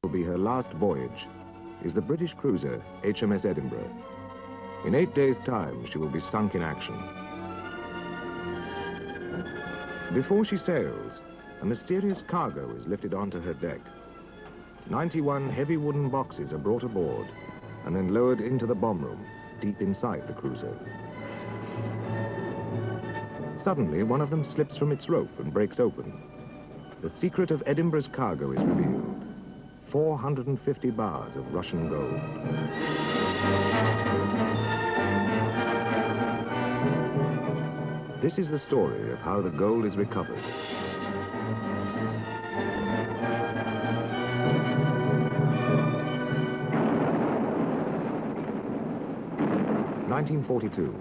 will be her last voyage is the British cruiser HMS Edinburgh. In 8 days' time, she will be sunk in action. Before she sails, a mysterious cargo is lifted onto her deck. 91 heavy wooden boxes are brought aboard and then lowered into the bomb room, deep inside the cruiser. Suddenly, one of them slips from its rope and breaks open. The secret of Edinburgh's cargo is revealed. 450 bars of Russian gold. This is the story of how the gold is recovered. (1942).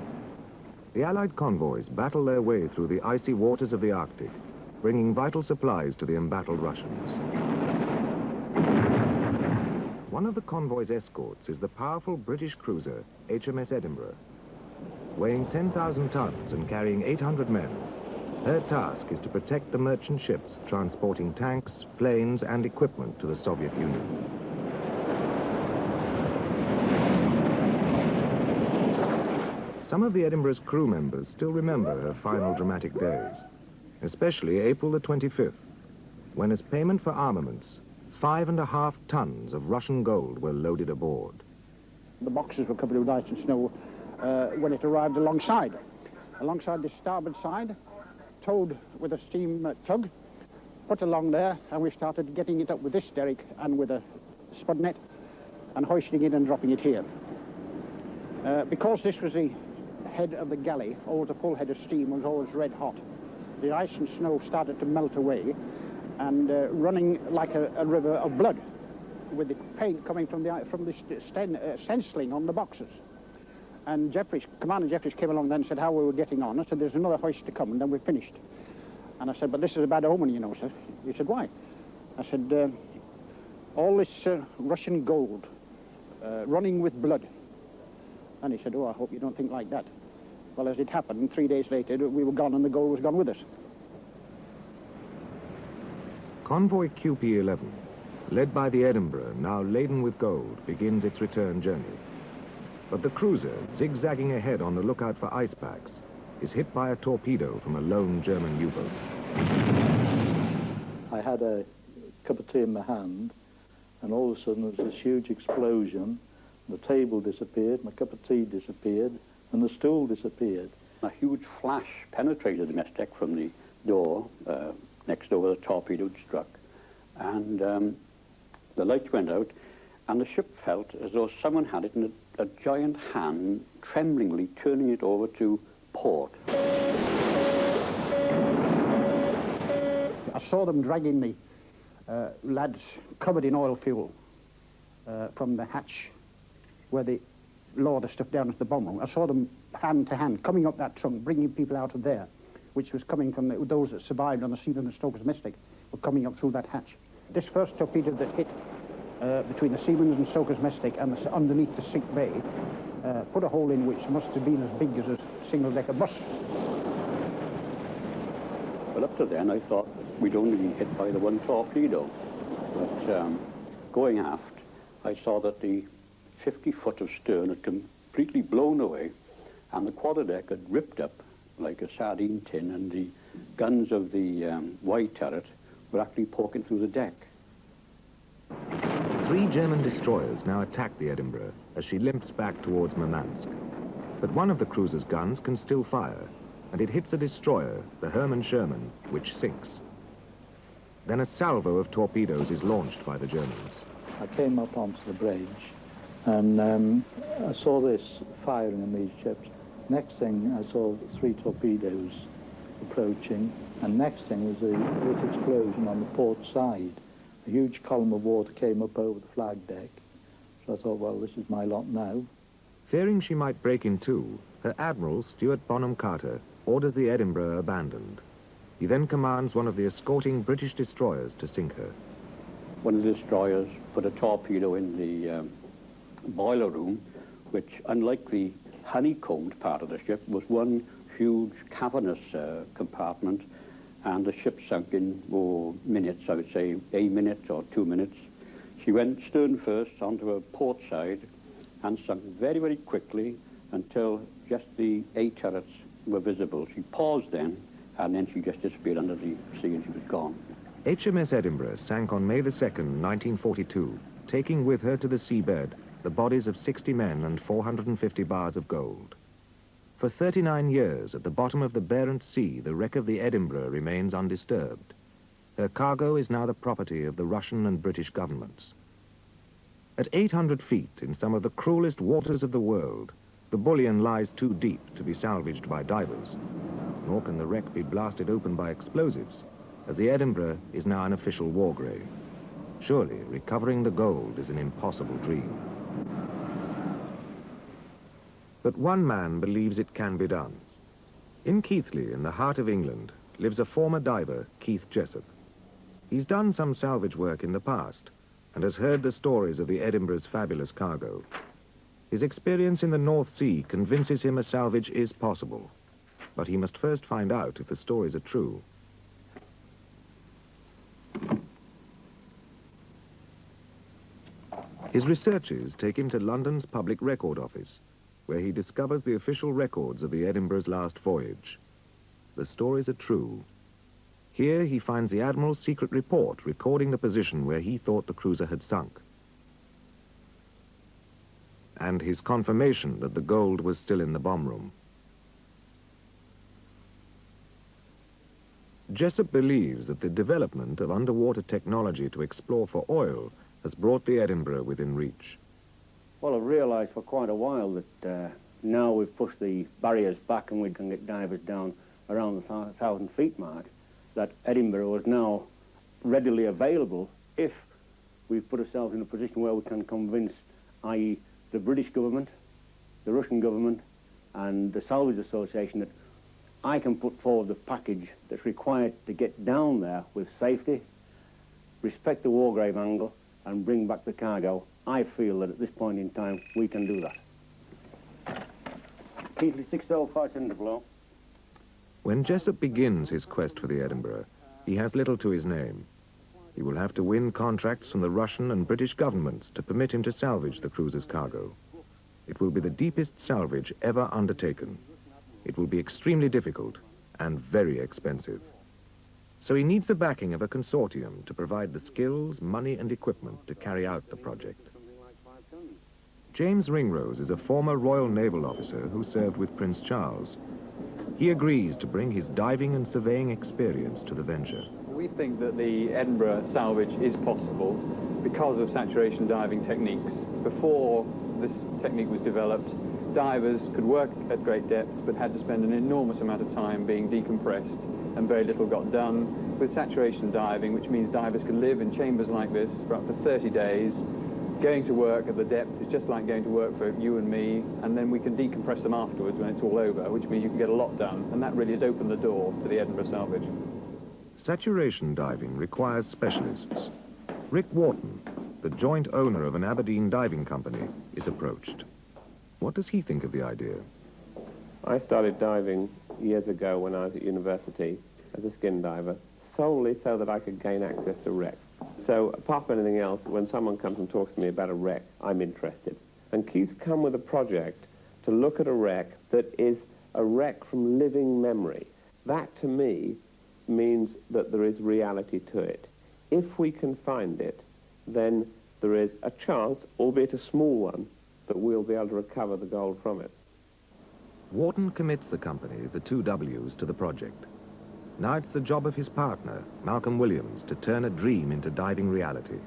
The Allied convoys battle their way through the icy waters of the Arctic, bringing vital supplies to the embattled Russians. One of the convoy's escorts is the powerful British cruiser HMS Edinburgh. Weighing 10,000 tons and carrying 800 men, her task is to protect the merchant ships transporting tanks, planes, and equipment to the Soviet Union. Some of the Edinburgh's crew members still remember her final dramatic days, especially April the 25th, when as payment for armaments, 5.5 tons of Russian gold were loaded aboard. The boxes were covered with ice and snow when it arrived alongside the starboard side, towed with a steam tug, put along there, and we started getting it up with this derrick and with a spud net and hoisting it and dropping it here. Because this was the head of the galley, always a full head of steam, was always red hot. The ice and snow started to melt away and running like a river of blood, with the paint coming from the stenciling on the boxes. And Commander Jeffries came along then and said how we were getting on. I said, there's another hoist to come and then we're finished. And I said, but this is a bad omen, you know, sir. He said, why? I said, all this Russian gold running with blood. And he said, oh, I hope you don't think like that. Well, as it happened, 3 days later, we were gone and the gold was gone with us. Convoy QP-11, led by the Edinburgh, now laden with gold, begins its return journey. But the cruiser, zigzagging ahead on the lookout for ice packs, is hit by a torpedo from a lone German U-boat. I had a cup of tea in my hand, and all of a sudden there was this huge explosion. The table disappeared, my cup of tea disappeared, and the stool disappeared. A huge flash penetrated the mess deck from the door next door where the torpedo had struck, and the lights went out, and the ship felt as though someone had it in a giant hand, tremblingly turning it over to port. I saw them dragging the lads covered in oil fuel from the hatch where they lower the stuff down into the bomb room. I saw them hand to hand coming up that trunk, bringing people out of there, which was coming from those that survived on the Seaman and Stokers Mystic were coming up through that hatch. This first torpedo that hit between the Seaman's and Stokers Mystic and underneath the sick bay put a hole in which must have been as big as a single-decker bus. Well, up to then I thought we'd only been hit by the one torpedo, but going aft I saw that the 50 foot of stern had completely blown away and the quarterdeck had ripped up like a sardine tin, and the guns of the wide turret were actually poking through the deck. 3 German destroyers now attack the Edinburgh as she limps back towards Murmansk. But one of the cruiser's guns can still fire, and it hits a destroyer, the Hermann Sherman, which sinks. Then a salvo of torpedoes is launched by the Germans. I came up onto the bridge, and I saw this firing on these ships. Next thing, I saw 3 torpedoes approaching, and next thing was a great explosion on the port side. A huge column of water came up over the flag deck, so I thought, well, this is my lot now. Fearing she might break in two, her admiral, Stuart Bonham Carter, orders the Edinburgh abandoned. He then commands one of the escorting British destroyers to sink her. One of the destroyers put a torpedo in the boiler room, which, unlike the honeycombed part of the ship, was one huge cavernous compartment, and the ship sunk in minutes, I would say a minute or 2 minutes. She went stern first onto her port side and sunk very, very quickly until just the 8 turrets were visible. She paused then, and then she just disappeared under the sea and she was gone. HMS Edinburgh sank on May the 2nd, 1942, taking with her to the seabed the bodies of 60 men and 450 bars of gold. For 39 years, at the bottom of the Barents Sea, the wreck of the Edinburgh remains undisturbed. Her cargo is now the property of the Russian and British governments. At 800 feet, in some of the cruelest waters of the world, the bullion lies too deep to be salvaged by divers, nor can the wreck be blasted open by explosives, as the Edinburgh is now an official war grave. Surely, recovering the gold is an impossible dream. But one man believes it can be done. In Keighley, in the heart of England, lives a former diver, Keith Jessup. He's done some salvage work in the past and has heard the stories of the Edinburgh's fabulous cargo. His experience in the North Sea convinces him a salvage is possible, but he must first find out if the stories are true. His researches take him to London's Public Record Office, where he discovers the official records of the Edinburgh's last voyage. The stories are true. Here he finds the Admiral's secret report recording the position where he thought the cruiser had sunk, and his confirmation that the gold was still in the bomb room. Jessup believes that the development of underwater technology to explore for oil has brought the Edinburgh within reach. Well, I've realised for quite a while that now we've pushed the barriers back and we can get divers down around the 1,000 feet mark, that Edinburgh is now readily available if we've put ourselves in a position where we can convince, i.e. the British government, the Russian government and the Salvage Association, that I can put forward the package that's required to get down there with safety, respect the war grave angle and bring back the cargo. I feel that at this point in time we can do that. Keighley 605 in the blow. When Jessup begins his quest for the Edinburgh, he has little to his name. He will have to win contracts from the Russian and British governments to permit him to salvage the cruiser's cargo. It will be the deepest salvage ever undertaken. It will be extremely difficult and very expensive. So he needs the backing of a consortium to provide the skills, money and equipment to carry out the project. James Ringrose is a former Royal Naval officer who served with Prince Charles. He agrees to bring his diving and surveying experience to the venture. We think that the Edinburgh salvage is possible because of saturation diving techniques. Before this technique was developed, divers could work at great depths but had to spend an enormous amount of time being decompressed, and very little got done. With saturation diving, which means divers can live in chambers like this for up to 30 days, going to work at the depth is just like going to work for you and me, and then we can decompress them afterwards when it's all over, which means you can get a lot done, and that really has opened the door to the Edinburgh salvage. Saturation diving requires specialists. Rick Wharton, the joint owner of an Aberdeen diving company, is approached. What does he think of the idea? I started diving years ago when I was at university as a skin diver, solely so that I could gain access to wrecks. So apart from anything else, when someone comes and talks to me about a wreck, I'm interested. And Keith's come with a project to look at a wreck that is a wreck from living memory. That, to me, means that there is reality to it. If we can find it, then there is a chance, albeit a small one, that we'll be able to recover the gold from it. Wharton commits the company, the two W's, to the project. Now it's the job of his partner, Malcolm Williams, to turn a dream into diving reality,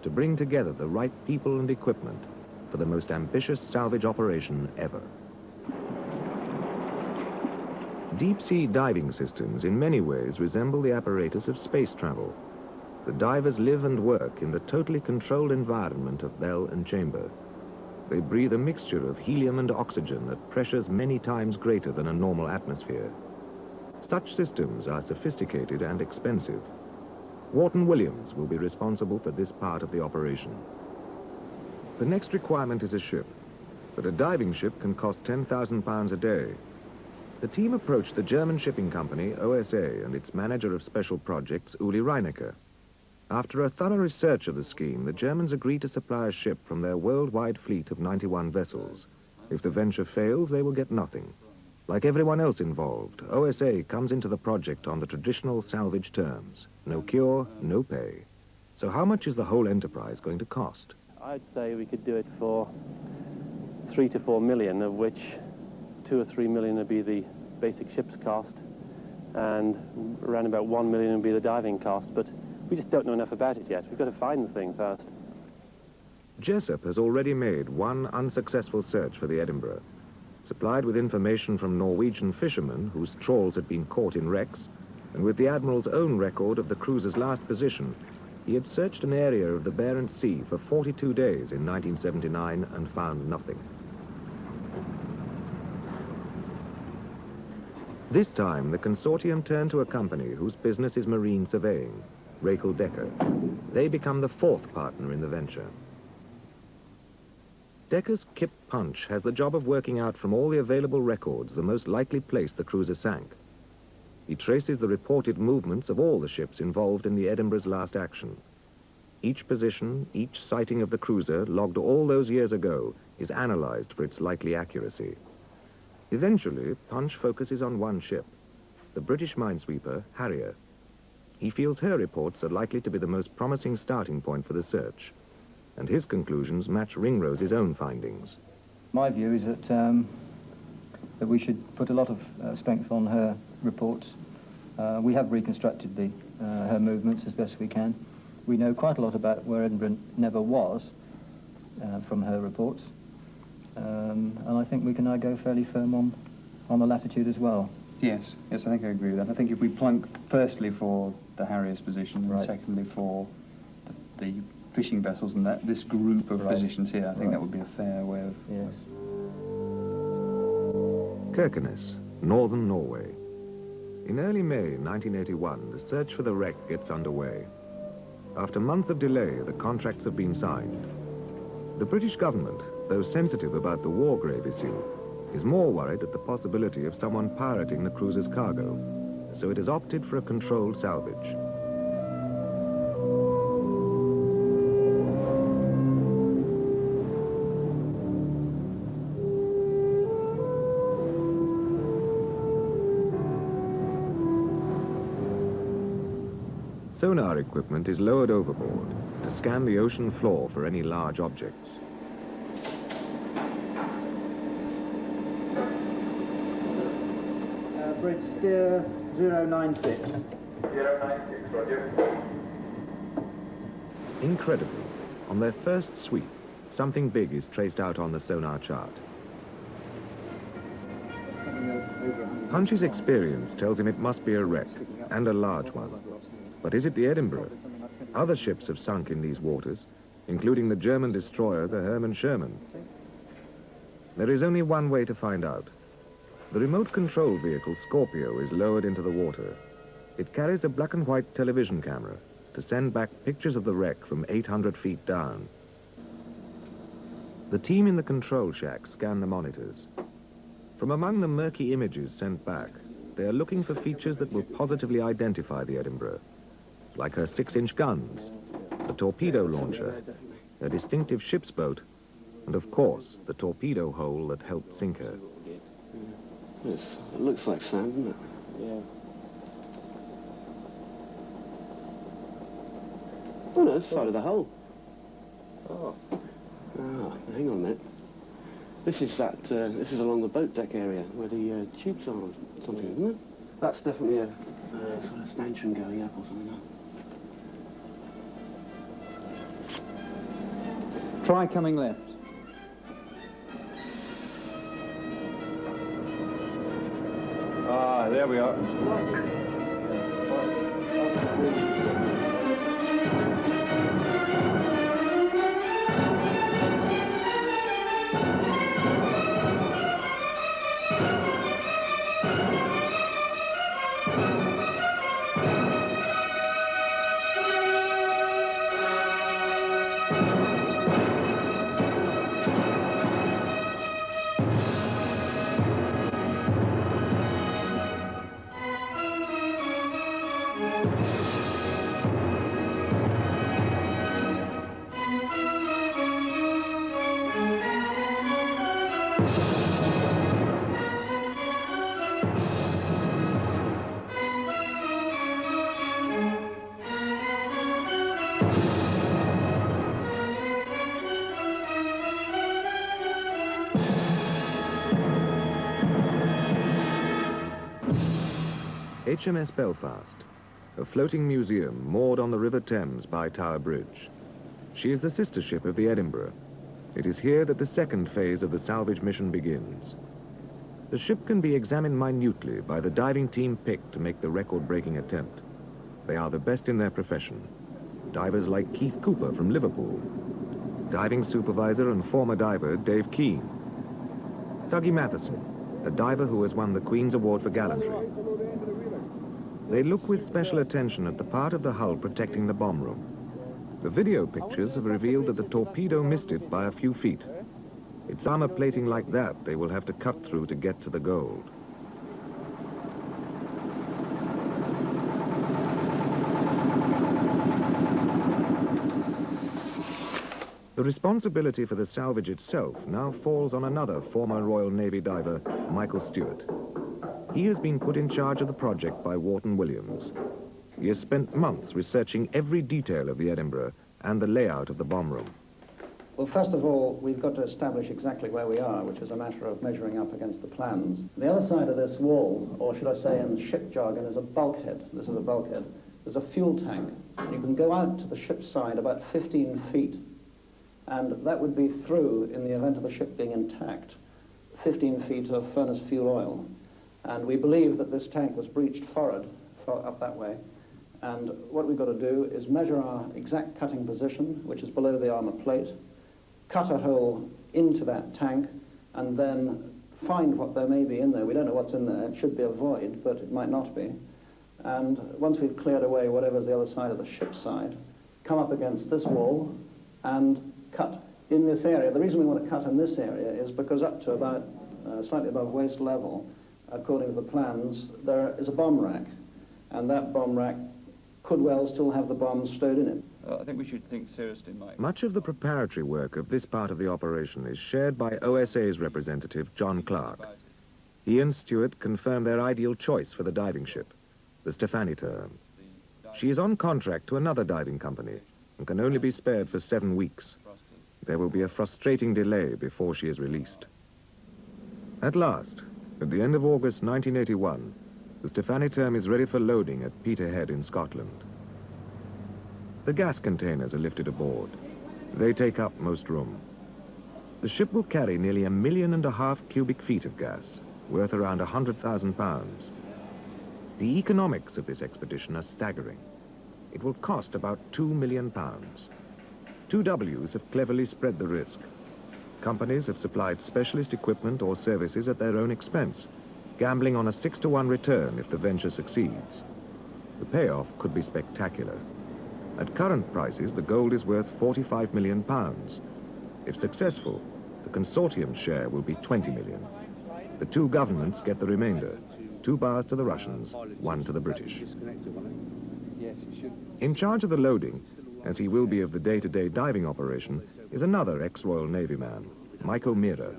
to bring together the right people and equipment for the most ambitious salvage operation ever. Deep-sea diving systems in many ways resemble the apparatus of space travel. The divers live and work in the totally controlled environment of bell and chamber. They breathe a mixture of helium and oxygen at pressures many times greater than a normal atmosphere. Such systems are sophisticated and expensive. Wharton Williams will be responsible for this part of the operation. The next requirement is a ship, but a diving ship can cost £10,000 a day. The team approached the German shipping company OSA and its manager of special projects, Uli Reinecker. After a thorough research of the scheme, the Germans agreed to supply a ship from their worldwide fleet of 91 vessels. If the venture fails, they will get nothing. Like everyone else involved, OSA comes into the project on the traditional salvage terms. No cure, no pay. So how much is the whole enterprise going to cost? I'd say we could do it for 3 to 4 million, of which 2 or 3 million would be the basic ship's cost, and around about 1 million would be the diving cost. But we just don't know enough about it yet. We've got to find the thing first. Jessup has already made one unsuccessful search for the Edinburgh. Supplied with information from Norwegian fishermen whose trawls had been caught in wrecks, and with the Admiral's own record of the cruiser's last position, he had searched an area of the Barents Sea for 42 days in 1979 and found nothing. This time, the consortium turned to a company whose business is marine surveying, Rakel Decker. They become the fourth partner in the venture. Decker's Kip Punch has the job of working out from all the available records the most likely place the cruiser sank. He traces the reported movements of all the ships involved in the Edinburgh's last action. Each position, each sighting of the cruiser, logged all those years ago, is analyzed for its likely accuracy. Eventually, Punch focuses on one ship, the British minesweeper, Harrier. He feels her reports are likely to be the most promising starting point for the search, and his conclusions match Ringrose's own findings. My view is that we should put a lot of strength on her reports. We have reconstructed her movements as best we can. We know quite a lot about where Edinburgh never was from her reports, and I think we can now go fairly firm on the latitude as well. Yes, I think I agree with that. I think if we plunk firstly for the Harrier's position and right. secondly for the fishing vessels and this group of right. positions here, I think right. that would be a fair way of... Yes. Kirkenes, northern Norway. In early May 1981, the search for the wreck gets underway. After months of delay, the contracts have been signed. The British government, though sensitive about the war grave issue, is more worried at the possibility of someone pirating the cruiser's cargo, so it has opted for a controlled salvage. Sonar equipment is lowered overboard to scan the ocean floor for any large objects. Bridge steer 096. 096, roger. Incredibly, on their first sweep, something big is traced out on the sonar chart. Punch's experience tells him it must be a wreck, and a large one. But is it the Edinburgh? Other ships have sunk in these waters, including the German destroyer, the Hermann Sherman. There is only one way to find out. The remote-control vehicle Scorpio is lowered into the water. It carries a black and white television camera to send back pictures of the wreck from 800 feet down. The team in the control shack scan the monitors. From among the murky images sent back, they are looking for features that will positively identify the Edinburgh, like her 6-inch guns, a torpedo launcher, a distinctive ship's boat, and of course, the torpedo hole that helped sink her. It looks like sand, doesn't it? Yeah. Oh no, it's the side of the hull. Oh. Ah, hang on a minute. This is this is along the boat deck area where the tubes are or something, isn't it? That's definitely a sort of stanchion going up or something. Try coming left. Ah, there we are. HMS Belfast, a floating museum moored on the River Thames by Tower Bridge. She is the sister ship of the Edinburgh. It is here that the second phase of the salvage mission begins. The ship can be examined minutely by the diving team picked to make the record-breaking attempt. They are the best in their profession. Divers like Keith Cooper from Liverpool, diving supervisor and former diver Dave Keane, Dougie Matheson, a diver who has won the Queen's Award for Gallantry. They look with special attention at the part of the hull protecting the bomb room. The video pictures have revealed that the torpedo missed it by a few feet. It's armor plating like that they will have to cut through to get to the gold. The responsibility for the salvage itself now falls on another former Royal Navy diver, Michael Stewart. He has been put in charge of the project by Wharton Williams. He has spent months researching every detail of the Edinburgh and the layout of the bomb room. Well, first of all, we've got to establish exactly where we are, which is a matter of measuring up against the plans. The other side of this wall, or should I say in ship jargon, is a bulkhead. This is a bulkhead. There's a fuel tank. You can go out to the ship's side about 15 feet, and that would be through, in the event of the ship being intact, 15 feet of furnace fuel oil. And we believe that this tank was breached forward, up that way. And what we've got to do is measure our exact cutting position, which is below the armor plate, cut a hole into that tank, and then find what there may be in there. We don't know what's in there. It should be a void, but it might not be. And once we've cleared away whatever's the other side of the ship's side, come up against this wall and cut in this area. The reason we want to cut in this area is because up to about slightly above waist level, according to the plans, there is a bomb rack. And that bomb rack could well still have the bombs stowed in it. I think we should think seriously, Mike. Much of the preparatory work of this part of the operation is shared by OSA's representative, John Clark. He and Stewart confirmed their ideal choice for the diving ship, the Stefaniter. She is on contract to another diving company and can only be spared for 7 weeks. There will be a frustrating delay before she is released. At last, at the end of August 1981, the Stefaniter is ready for loading at Peterhead in Scotland. The gas containers are lifted aboard. They take up most room. The ship will carry nearly 1.5 million cubic feet of gas, worth around £100,000. The economics of this expedition are staggering. It will cost about £2 million. 2Ws have cleverly spread the risk. Companies have supplied specialist equipment or services at their own expense, gambling on a 6-to-1 return if the venture succeeds. The payoff could be spectacular. At current prices, the gold is worth £45 million. If successful, the consortium's share will be $20 million. The two governments get the remainder, 2 bars to the Russians, 1 to the British. In charge of the loading, as he will be of the day-to-day diving operation, is another ex-Royal Navy man, Mike O'Meara.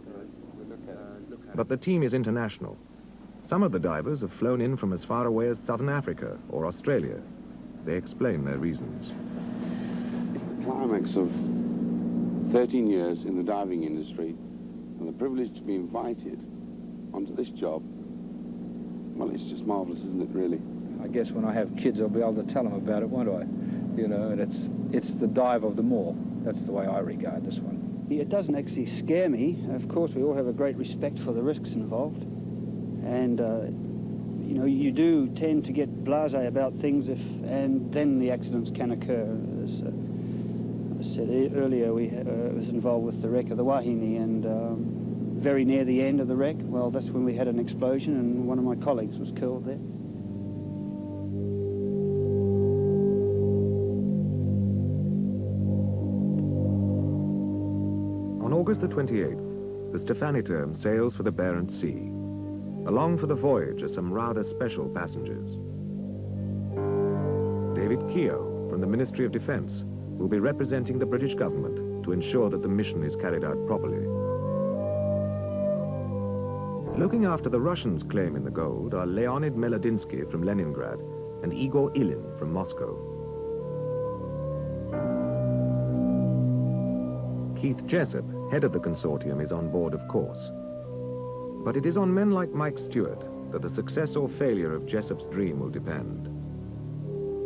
But the team is international. Some of the divers have flown in from as far away as Southern Africa or Australia. They explain their reasons. It's the climax of 13 years in the diving industry, and the privilege to be invited onto this job, well, it's just marvelous, isn't it, really? I guess when I have kids, I'll be able to tell them about it, won't I? You know, and it's the dive of them all. That's the way I regard this one. It doesn't actually scare me. Of course, we all have a great respect for the risks involved. And, you know, you do tend to get blasé about things, and then the accidents can occur. As I said earlier, I was involved with the wreck of the Wahine, and very near the end of the wreck, well, that's when we had an explosion, and one of my colleagues was killed there. On August the 28th, the Stefaniter sails for the Barents Sea. Along for the voyage are some rather special passengers. David Keogh, from the Ministry of Defence, will be representing the British government to ensure that the mission is carried out properly. Looking after the Russians' claim in the gold are Leonid Melodinsky from Leningrad and Igor Ilin from Moscow. Keith Jessup, head of the consortium, is on board, of course. But it is on men like Mike Stewart, that the success or failure of Jessup's dream will depend.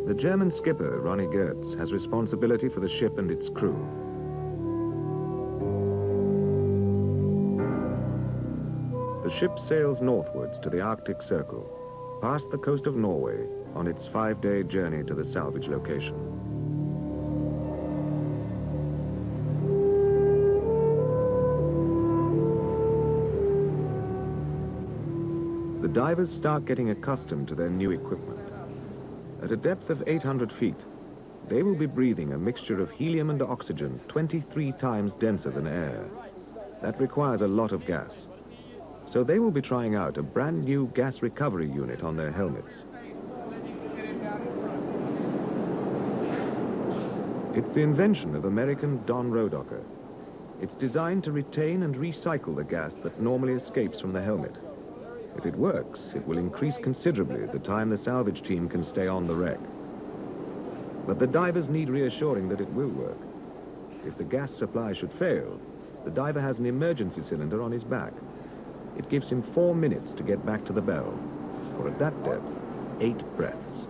The German skipper, Ronnie Goetz, has responsibility for the ship and its crew. The ship sails northwards to the Arctic Circle, past the coast of Norway, on its 5-day journey to the salvage location. The divers start getting accustomed to their new equipment. At a depth of 800 feet, they will be breathing a mixture of helium and oxygen 23 times denser than air. That requires a lot of gas. So they will be trying out a brand new gas recovery unit on their helmets. It's the invention of American Don Rodocker. It's designed to retain and recycle the gas that normally escapes from the helmet. If it works, it will increase considerably the time the salvage team can stay on the wreck. But the divers need reassuring that it will work. If the gas supply should fail, the diver has an emergency cylinder on his back. It gives him 4 minutes to get back to the bell, or at that depth, 8 breaths.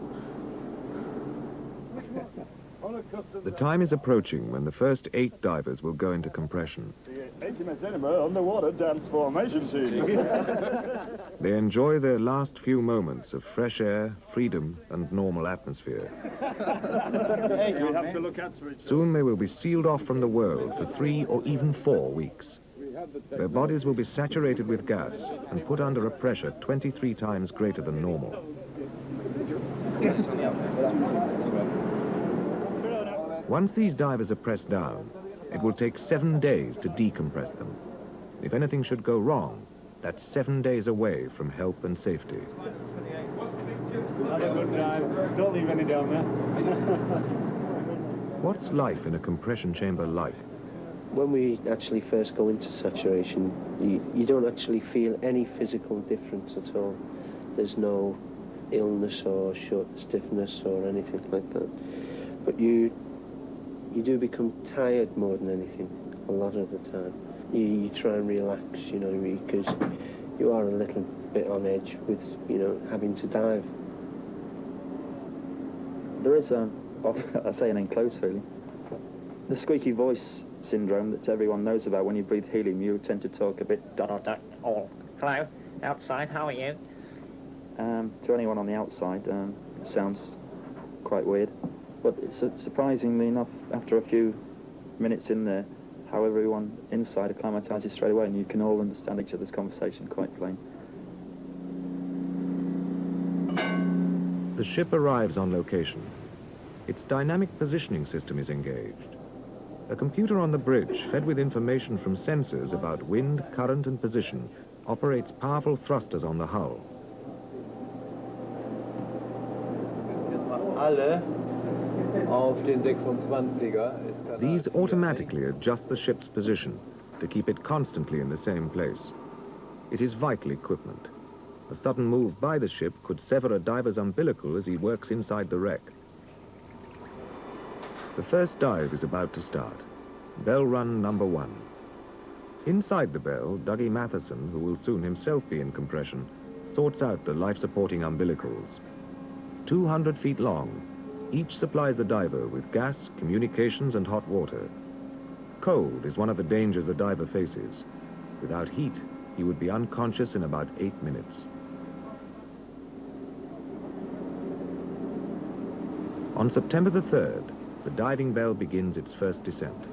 The time is approaching when the first 8 divers will go into compression. The HMS Edinburgh underwater dance formation scene. They enjoy their last few moments of fresh air, freedom, and normal atmosphere. We have to look after it. Soon they will be sealed off from the world for 3 or even 4 weeks. Their bodies will be saturated with gas and put under a pressure 23 times greater than normal. Once these divers are pressed down, it will take 7 days to decompress them. If anything should go wrong, that's 7 days away from help and safety. Have a good time. Don't leave any down there. What's life in a compression chamber like? When we actually first go into saturation, you don't actually feel any physical difference at all. There's no illness or short stiffness or anything like that. But you do become tired more than anything, a lot of the time. You try and relax, you know, because you are a little bit on edge with, you know, having to dive. There is I say an enclosed feeling. The squeaky voice syndrome that everyone knows about. When you breathe helium, you tend to talk a bit... Oh, hello, outside, how are you? To anyone on the outside, it sounds quite weird. But it's surprisingly enough, after a few minutes in there, how everyone inside acclimatises straight away, and you can all understand each other's conversation quite plain. The ship arrives on location. Its dynamic positioning system is engaged. A computer on the bridge, fed with information from sensors about wind, current, and position, operates powerful thrusters on the hull. These automatically adjust the ship's position to keep it constantly in the same place. It is vital equipment. A sudden move by the ship could sever a diver's umbilical as he works inside the wreck. The first dive is about to start. Bell run number 1. Inside the bell, Dougie Matheson, who will soon himself be in compression, sorts out the life-supporting umbilicals. 200 feet long, each supplies the diver with gas, communications, and hot water. Cold is one of the dangers the diver faces. Without heat, he would be unconscious in about 8 minutes. On September the 3rd, the diving bell begins its first descent.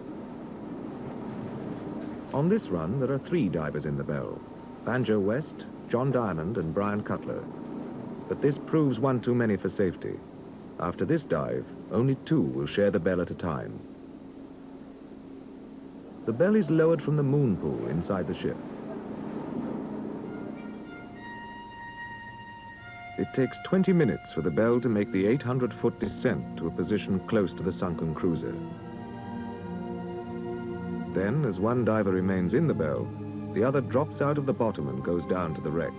On this run, there are 3 divers in the bell: Banjo West, John Diamond, and Brian Cutler. But this proves one too many for safety. After this dive, only 2 will share the bell at a time. The bell is lowered from the moon pool inside the ship. It takes 20 minutes for the bell to make the 800-foot descent to a position close to the sunken cruiser. Then, as one diver remains in the bell, the other drops out of the bottom and goes down to the wreck.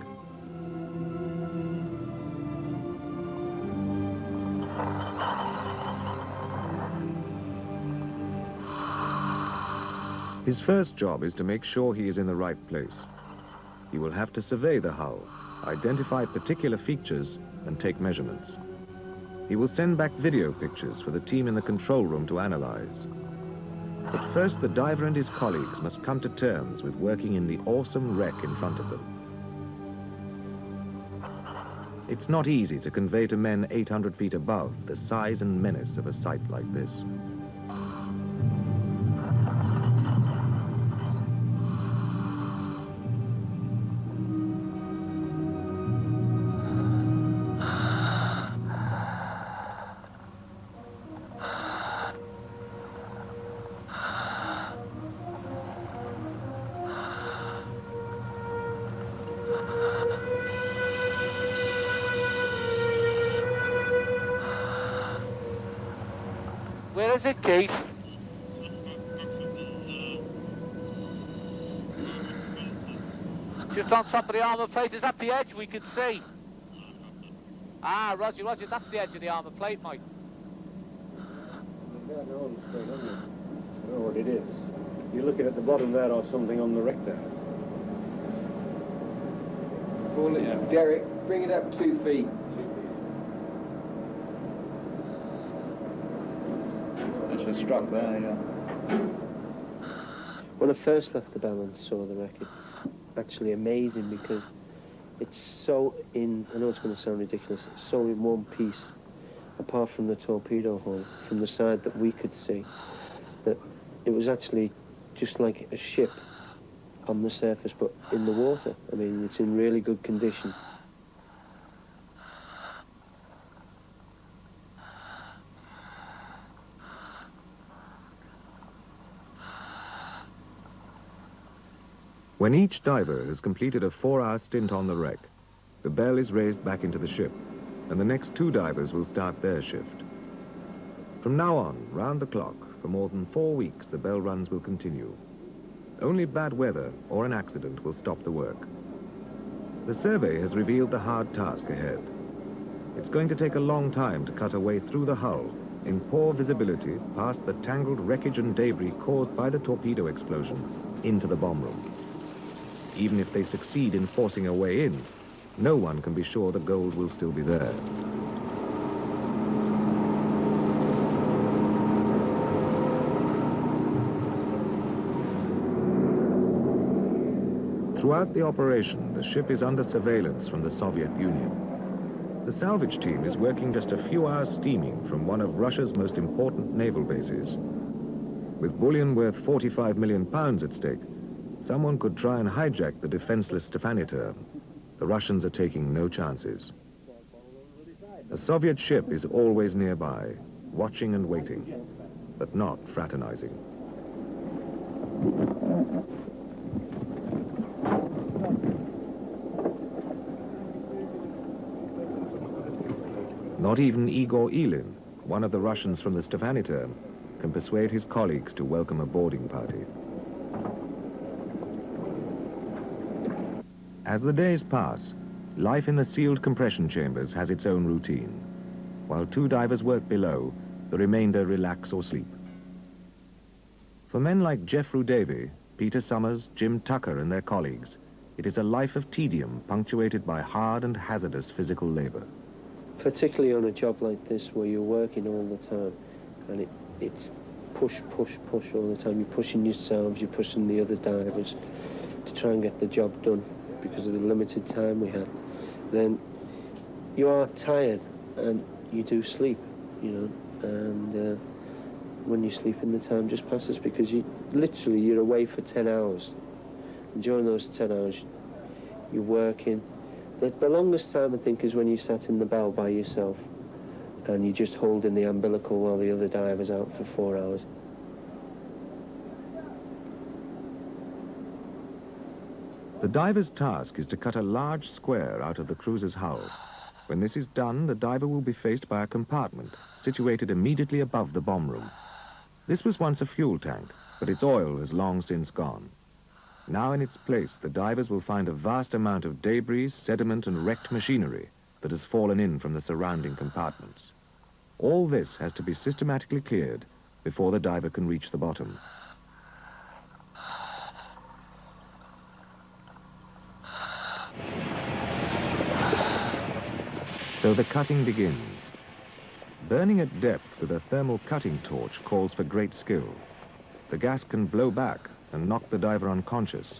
His first job is to make sure he is in the right place. He will have to survey the hull, identify particular features, and take measurements. He will send back video pictures for the team in the control room to analyze. But first, the diver and his colleagues must come to terms with working in the awesome wreck in front of them. It's not easy to convey to men 800 feet above the size and menace of a sight like this. Where is it, Keith? Just on top of the armour plate. Is that the edge we can see? Ah, roger, roger. That's the edge of the armour plate, mate. I know what it is. You're looking at the bottom there or something on the wreck there. Pull it, Derek, bring it up 2 feet. That's a struck there, yeah. When I first left the bell and saw the wreck, it's actually amazing because it's so in, I know it's going to sound ridiculous, it's so in one piece, apart from the torpedo hole, from the side that we could see, that it was actually just like a ship on the surface, but in the water. I mean, it's in really good condition. When each diver has completed a 4-hour stint on the wreck, the bell is raised back into the ship, and the next 2 divers will start their shift. From now on, round the clock, for more than 4 weeks, the bell runs will continue. Only bad weather or an accident will stop the work. The survey has revealed the hard task ahead. It's going to take a long time to cut a way through the hull, in poor visibility, past the tangled wreckage and debris caused by the torpedo explosion, into the bomb room. Even if they succeed in forcing a way in, no one can be sure the gold will still be there. Throughout the operation, the ship is under surveillance from the Soviet Union. The salvage team is working just a few hours steaming from one of Russia's most important naval bases. With bullion worth £45 million at stake, someone could try and hijack the defenseless Stefaniter. The Russians are taking no chances. A Soviet ship is always nearby, watching and waiting, but not fraternizing. Not even Igor Ilin, one of the Russians from the Stefaniter, can persuade his colleagues to welcome a boarding party. As the days pass, life in the sealed compression chambers has its own routine. While 2 divers work below, the remainder relax or sleep. For men like Jeffrey Davy, Peter Summers, Jim Tucker and their colleagues, it is a life of tedium punctuated by hard and hazardous physical labor. Particularly on a job like this where you're working all the time and it's push, push, push all the time. You're pushing yourselves, you're pushing the other divers to try and get the job done because of the limited time we had. Then you are tired and you do sleep, you know, and when you sleep in, the time just passes because you're away for 10 hours. And during those 10 hours, you're working. The longest time, I think, is when you sat in the bow by yourself and you're just holding the umbilical while the other diver's out for 4 hours. The diver's task is to cut a large square out of the cruiser's hull. When this is done, the diver will be faced by a compartment situated immediately above the bomb room. This was once a fuel tank, but its oil has long since gone. Now in its place, the divers will find a vast amount of debris, sediment and wrecked machinery that has fallen in from the surrounding compartments. All this has to be systematically cleared before the diver can reach the bottom. So the cutting begins. Burning at depth with a thermal cutting torch calls for great skill. The gas can blow back and knock the diver unconscious.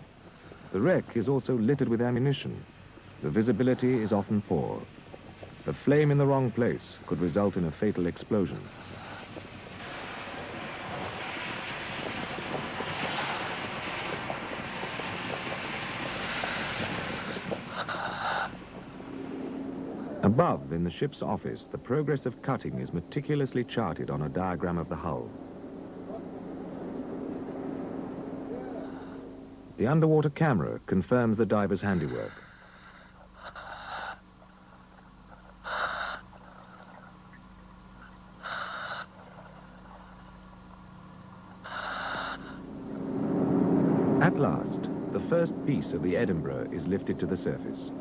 The wreck is also littered with ammunition. The visibility is often poor. A flame in the wrong place could result in a fatal explosion. Above, in the ship's office, the progress of cutting is meticulously charted on a diagram of the hull. The underwater camera confirms the diver's handiwork. At last, the first piece of the Edinburgh is lifted to the surface.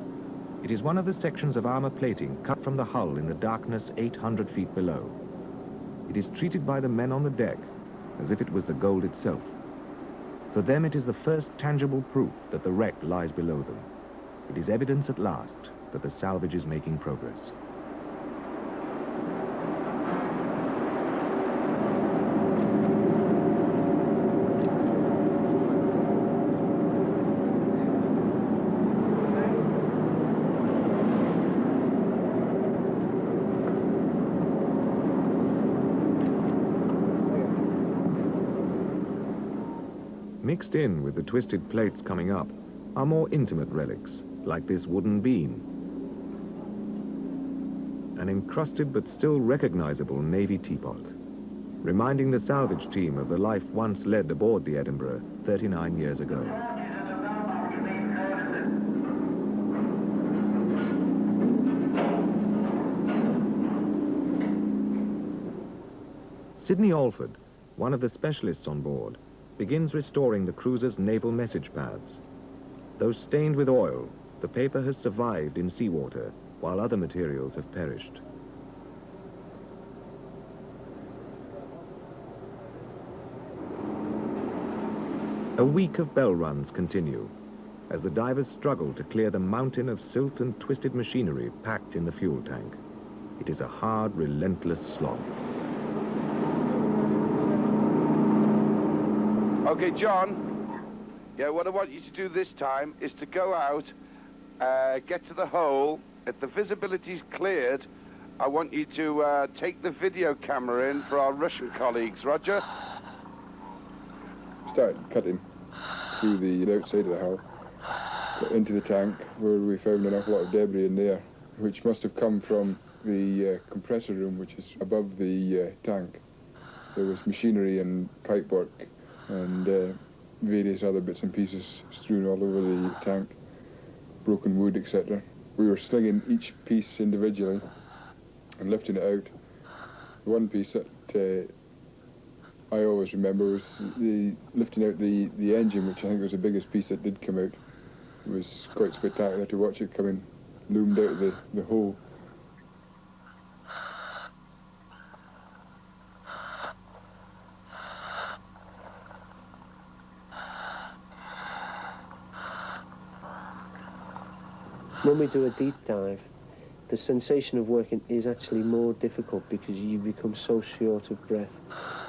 It is one of the sections of armor plating cut from the hull in the darkness 800 feet below. It is treated by the men on the deck as if it was the gold itself. For them, it is the first tangible proof that the wreck lies below them. It is evidence at last that the salvage is making progress. Mixed in with the twisted plates coming up are more intimate relics, like this wooden beam. An encrusted but still recognizable Navy teapot, reminding the salvage team of the life once led aboard the Edinburgh 39 years ago. Sidney Alford, one of the specialists on board, begins restoring the cruiser's naval message pads. Though stained with oil, the paper has survived in seawater, while other materials have perished. A week of bell runs continue, as the divers struggle to clear the mountain of silt and twisted machinery packed in the fuel tank. It is a hard, relentless slog. Okay, John, yeah, what I want you to do this time is to go out, get to the hole. If the visibility's cleared, I want you to take the video camera in for our Russian colleagues, Roger? Start cutting through the outside of the hull, into the tank, where we found an awful lot of debris in there, which must have come from the compressor room, which is above the tank. There was machinery and pipework and various other bits and pieces strewn all over the tank, broken wood, etc. We were slinging each piece individually and lifting it out. The one piece that I always remember was lifting out the engine, which I think was the biggest piece that did come out. It was quite spectacular to watch it coming, loomed out of the hole. When we do a deep dive, the sensation of working is actually more difficult because you become so short of breath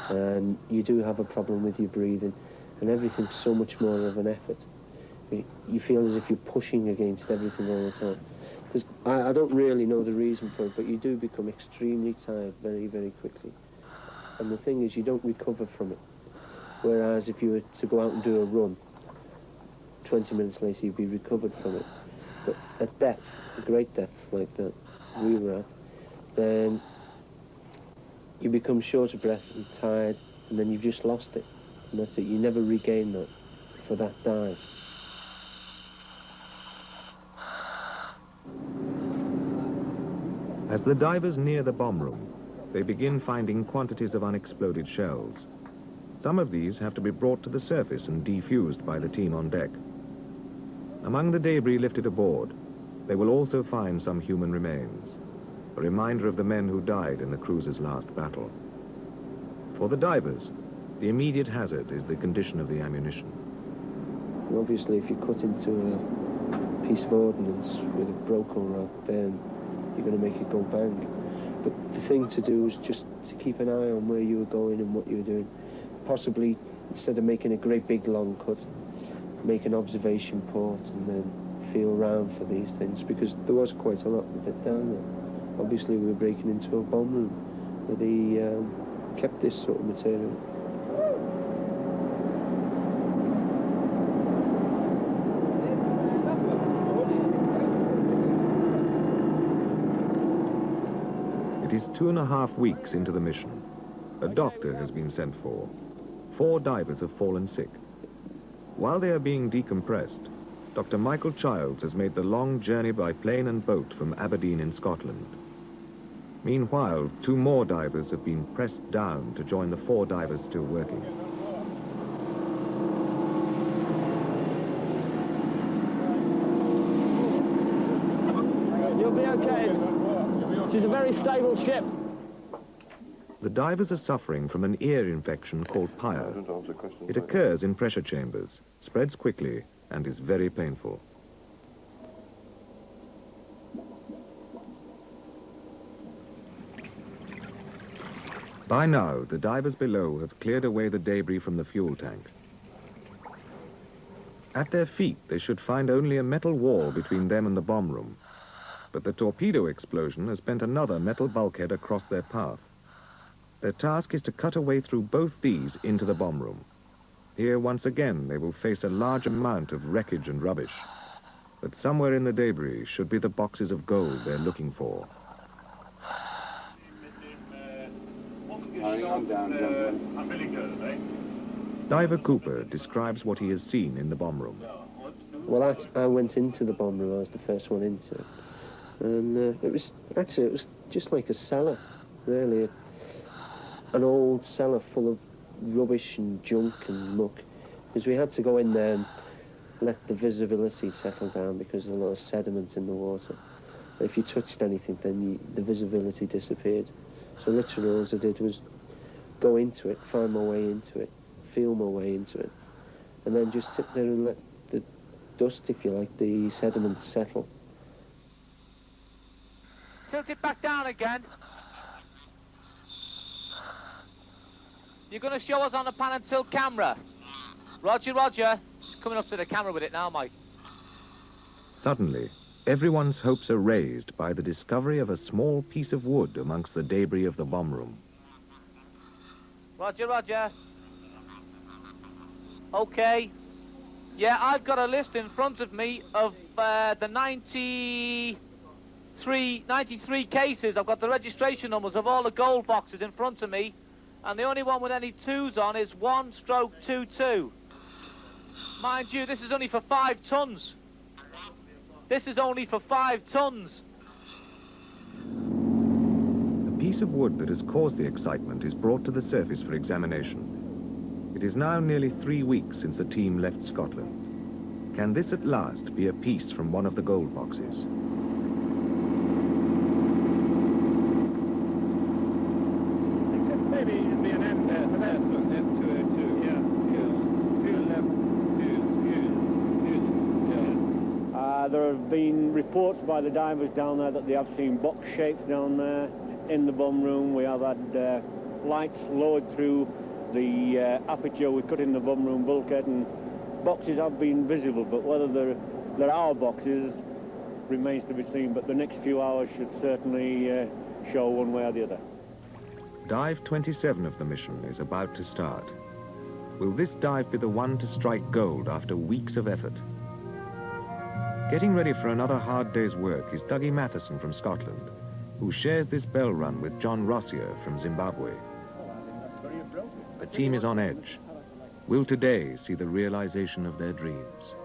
and you do have a problem with your breathing and everything's so much more of an effort. You feel as if you're pushing against everything all the time. I don't really know the reason for it, but you do become extremely tired very, very quickly. And the thing is, you don't recover from it. Whereas if you were to go out and do a run, 20 minutes later you'd be recovered from it. But at depth, a great depth like that we were at, then you become short of breath and tired, and then you've just lost it. And that's it. You never regain that for that dive. As the divers near the bomb room, they begin finding quantities of unexploded shells. Some of these have to be brought to the surface and defused by the team on deck. Among the debris lifted aboard, they will also find some human remains, a reminder of the men who died in the cruiser's last battle. For the divers, the immediate hazard is the condition of the ammunition. Obviously, if you cut into a piece of ordnance with a broken rod, then you're going to make it go bang. But the thing to do is just to keep an eye on where you were going and what you were doing. Possibly, instead of making a great big long cut, make an observation port and then feel around for these things, because there was quite a lot of it down there. Obviously, we were breaking into a bomb room where they kept this sort of material. It is 2.5 weeks into the mission. A doctor has been sent for. 4 divers have fallen sick. While they are being decompressed, Dr. Michael Childs has made the long journey by plane and boat from Aberdeen in Scotland. Meanwhile, 2 more divers have been pressed down to join the 4 divers still working. You'll be okay. She's a very stable ship. The divers are suffering from an ear infection called pyre. It occurs in pressure chambers, spreads quickly, and is very painful. By now, the divers below have cleared away the debris from the fuel tank. At their feet, they should find only a metal wall between them and the bomb room. But the torpedo explosion has bent another metal bulkhead across their path. Their task is to cut a way through both these into the bomb room. Here, once again, they will face a large amount of wreckage and rubbish. But somewhere in the debris should be the boxes of gold they're looking for. Diver Cooper describes what he has seen in the bomb room. Well, I went into the bomb room. I was the first one into it. And it was just like a cellar, really. An old cellar full of rubbish and junk and muck. Because we had to go in there and let the visibility settle down because there's a lot of sediment in the water. If you touched anything, then the visibility disappeared. So literally all I did was go into it, find my way into it, feel my way into it, and then just sit there and let the dust, if you like, the sediment settle. Tilt it back down again. You're going to show us on the pan and tilt camera. Roger, roger. It's coming up to the camera with it now, Mike. Suddenly, everyone's hopes are raised by the discovery of a small piece of wood amongst the debris of the bomb room. Roger, roger. Okay. Yeah, I've got a list in front of me of the 93 cases. I've got the registration numbers of all the gold boxes in front of me, and the only one with any 2s on is 1/22. Mind you, this is only for 5 tons. This is only for 5 tons. The piece of wood that has caused the excitement is brought to the surface for examination. It is now nearly 3 weeks since the team left Scotland. Can this at last be a piece from one of the gold boxes? Maybe it'd be an M202. Yeah, fuel left, There have been reports by the divers down there that they have seen box shapes down there in the bomb room. We have had lights lowered through the aperture we cut in the bomb room bulkhead, and boxes have been visible, but whether they're our boxes remains to be seen. But the next few hours should certainly show one way or the other. Dive 27 of the mission is about to start. Will this dive be the one to strike gold after weeks of effort? Getting ready for another hard day's work is Dougie Matheson from Scotland, who shares this bell run with John Rossier from Zimbabwe. The team is on edge. Will today see the realization of their dreams?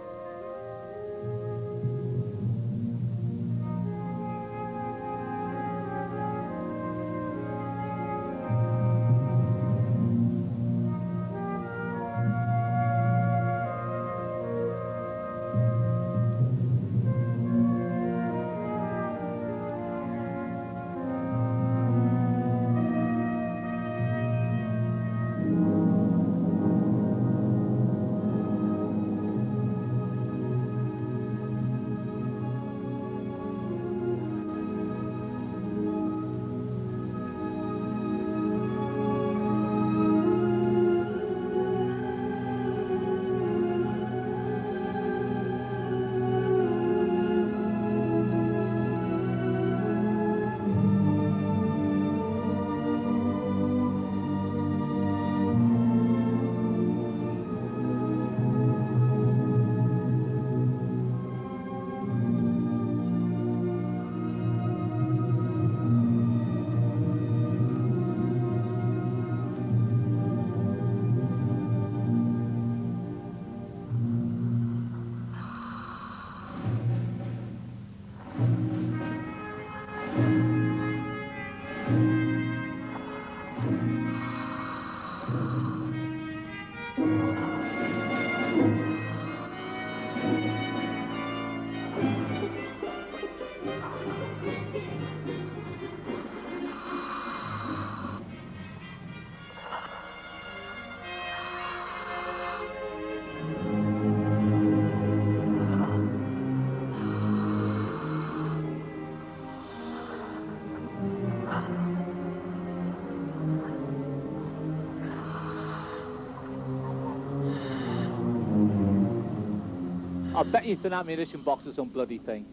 I bet you it's an ammunition box or some bloody thing.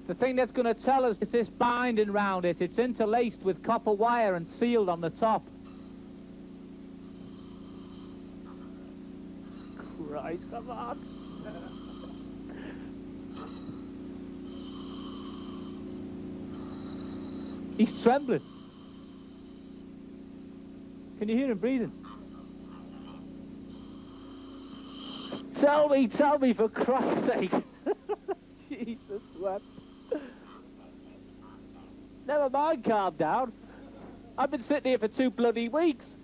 The thing that's going to tell us is this binding round it. It's interlaced with copper wire and sealed on the top. Christ, come on. He's trembling. Can you hear him breathing? Tell me, for Christ's sake. Jesus wept. Never mind, calm down. I've been sitting here for 2 bloody weeks.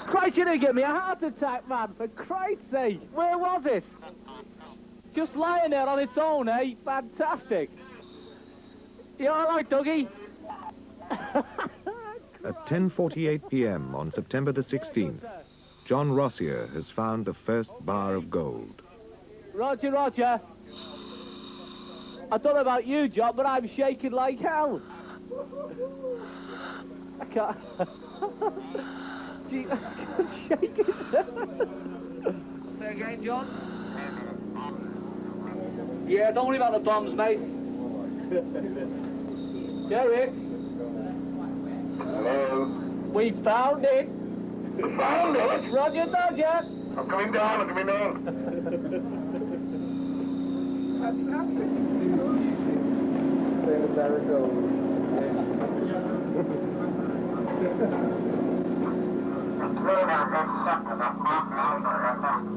Christ, you didn't give me a heart attack, man, for Christ's sake. Where was it? Just lying there on its own, eh? Fantastic. You all right, Dougie? At 10:48 p.m. on September the 16th, John Rossier has found the first bar of gold. Roger, Roger. I don't know about you, John, but I'm shaking like hell. I can't... Gee, I'm shaking. Say again, John? Yeah, don't worry about the bombs, mate. Derek? Hello? We found it. You found it? Roger, Dodger. I'm coming down, look at me now. Say the bar of gold.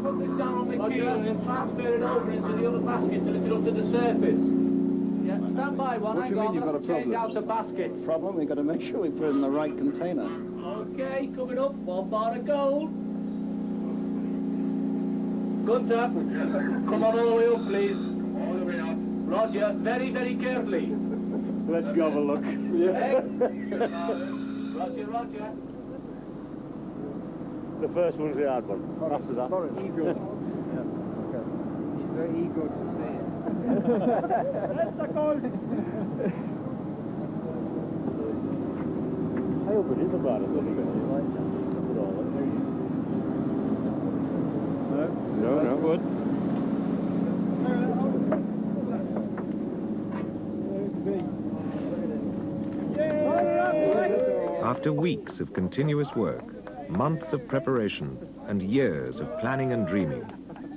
Put this down on the keel and then transfer it over into the other basket to lift it up to the surface. Yeah, stand by one. What do you mean you've got a problem? Change out the baskets. Problem? We've got to make sure we put it in the right container. Okay, coming up. 1 bar of gold. Gunter, come on all the way up, please. All the way up. Roger, very, very carefully. Let's go have a look. Yeah. Roger, Roger. The first one's the hard one. After that. Eagle. Yeah. Okay. He's very eager to see it. That's the gold. I hope it is about it. Look at all it. No, good. After weeks of continuous work, months of preparation, and years of planning and dreaming,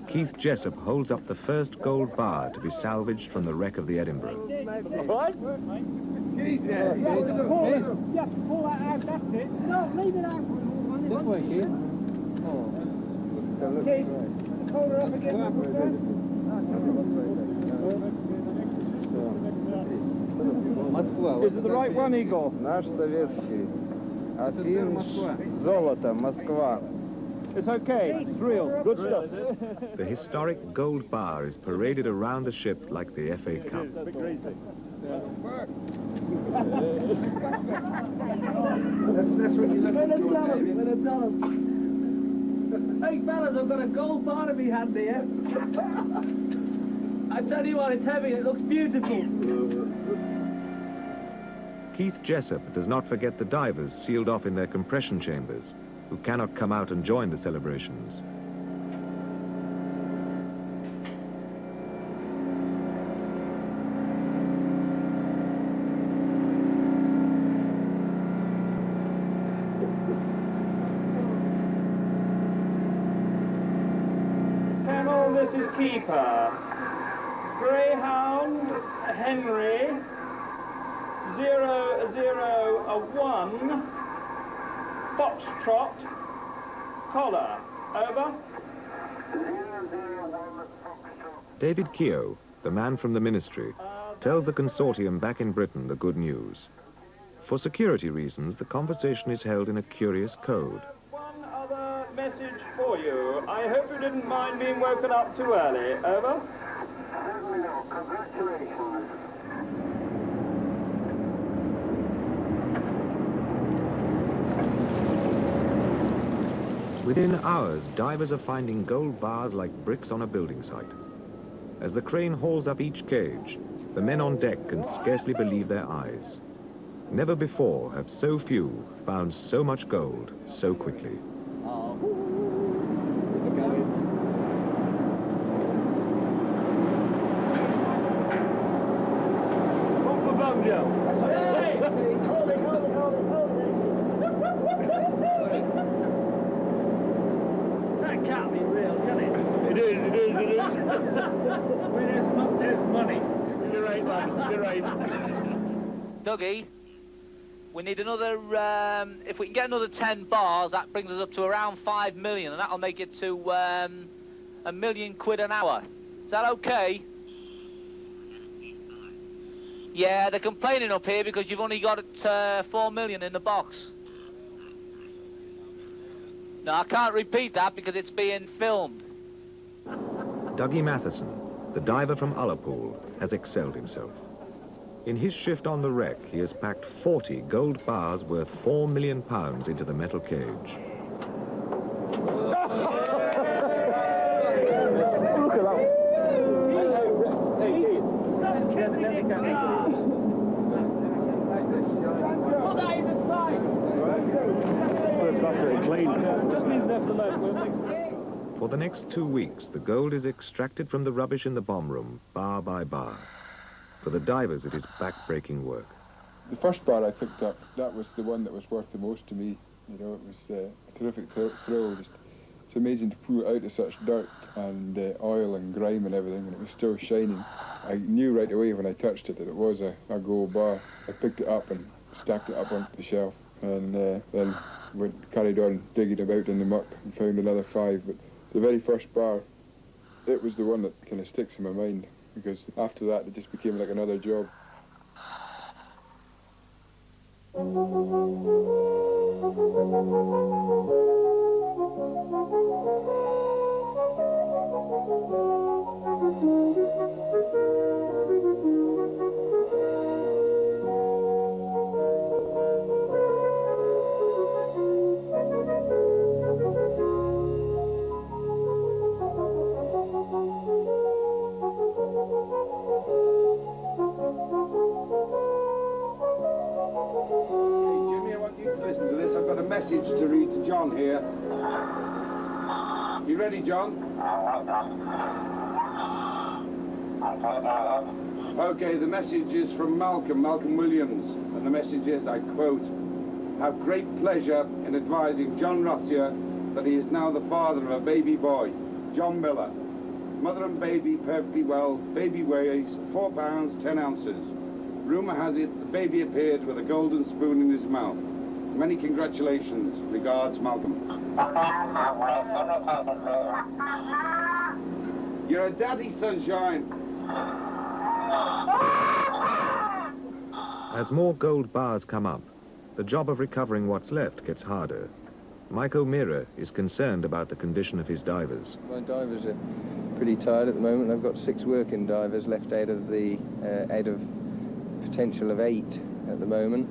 Keith Jessup holds up the first gold bar to be salvaged from the wreck of the Edinburgh. What? Keith, Yeah, pull that out, that's it. No, leave it out. This way, Keith. Keith, hold her up again. Is it the right one, Igor? Наш советский. Афин, золото, Москва. It's okay, it's real, good stuff. The historic gold bar is paraded around the ship like the FA Cup. That's what you look at, Hey fellas, I've got a gold bar in my hand here. I tell you what, it's heavy, it looks beautiful. Keith Jessup does not forget the divers sealed off in their compression chambers, who cannot come out and join the celebrations. Panel, this is Keeper. Greyhound, Henry, 001, Foxtrot, Collar. Over. David Keogh, the man from the ministry, tells the consortium back in Britain the good news. For security reasons, the conversation is held in a curious code. One other message for you. I hope you didn't mind being woken up too early. Over. Congratulations. Within hours, divers are finding gold bars like bricks on a building site. As the crane hauls up each cage, the men on deck can scarcely believe their eyes. Never before have so few found so much gold so quickly. That can't be real, can it? It is. Well, there's money. You're right, lad. You're right. Dougie, we need another, if we can get another 10 bars, that brings us up to around 5 million, and that'll make it to £1 million an hour. Is that okay? Yeah, they're complaining up here because you've only got 4 million in the box. No, I can't repeat that because it's being filmed. Dougie Matheson, the diver from Ullapool, has excelled himself. In his shift on the wreck, he has packed 40 gold bars worth £4 million into the metal cage. For the next 2 weeks, the gold is extracted from the rubbish in the bomb room, bar by bar. For the divers, it is back-breaking work. The first bar I picked up, that was the one that was worth the most to me. You know, it was a terrific thrill. Just, it's amazing to pull it out of such dirt and oil and grime and everything, and it was still shining. I knew right away when I touched it that it was a gold bar. I picked it up and stacked it up on the shelf, and then carried on digging about in the muck and found another 5. But the very first bar, it was the one that kind of sticks in my mind, because after that it just became like another job. Message to read to John here. You ready, John? Okay, the message is from Malcolm Williams, and the message is, I quote, "Have great pleasure in advising John Rossier that he is now the father of a baby boy, John Miller. Mother and baby perfectly well. Baby weighs 4 pounds 10 ounces. Rumour has it the baby appeared with a golden spoon in his mouth. Many congratulations. Regards, Malcolm." You're a daddy, sunshine. As more gold bars come up, the job of recovering what's left gets harder. Mike O'Meara is concerned about the condition of his divers. My divers are pretty tired at the moment. I've got 6 working divers left out of the potential of 8 at the moment.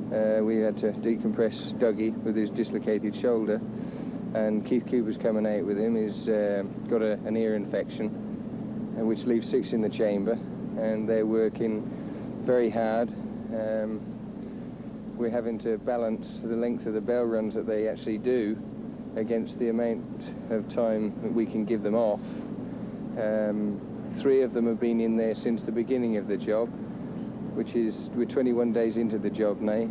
We had to decompress Dougie with his dislocated shoulder, and Keith Cooper's coming out with him. He's got an ear infection, which leaves 6 in the chamber, and they're working very hard. We're having to balance the length of the bell runs that they actually do against the amount of time that we can give them off. 3 of them have been in there since the beginning of the job, which is, we're 21 days into the job now,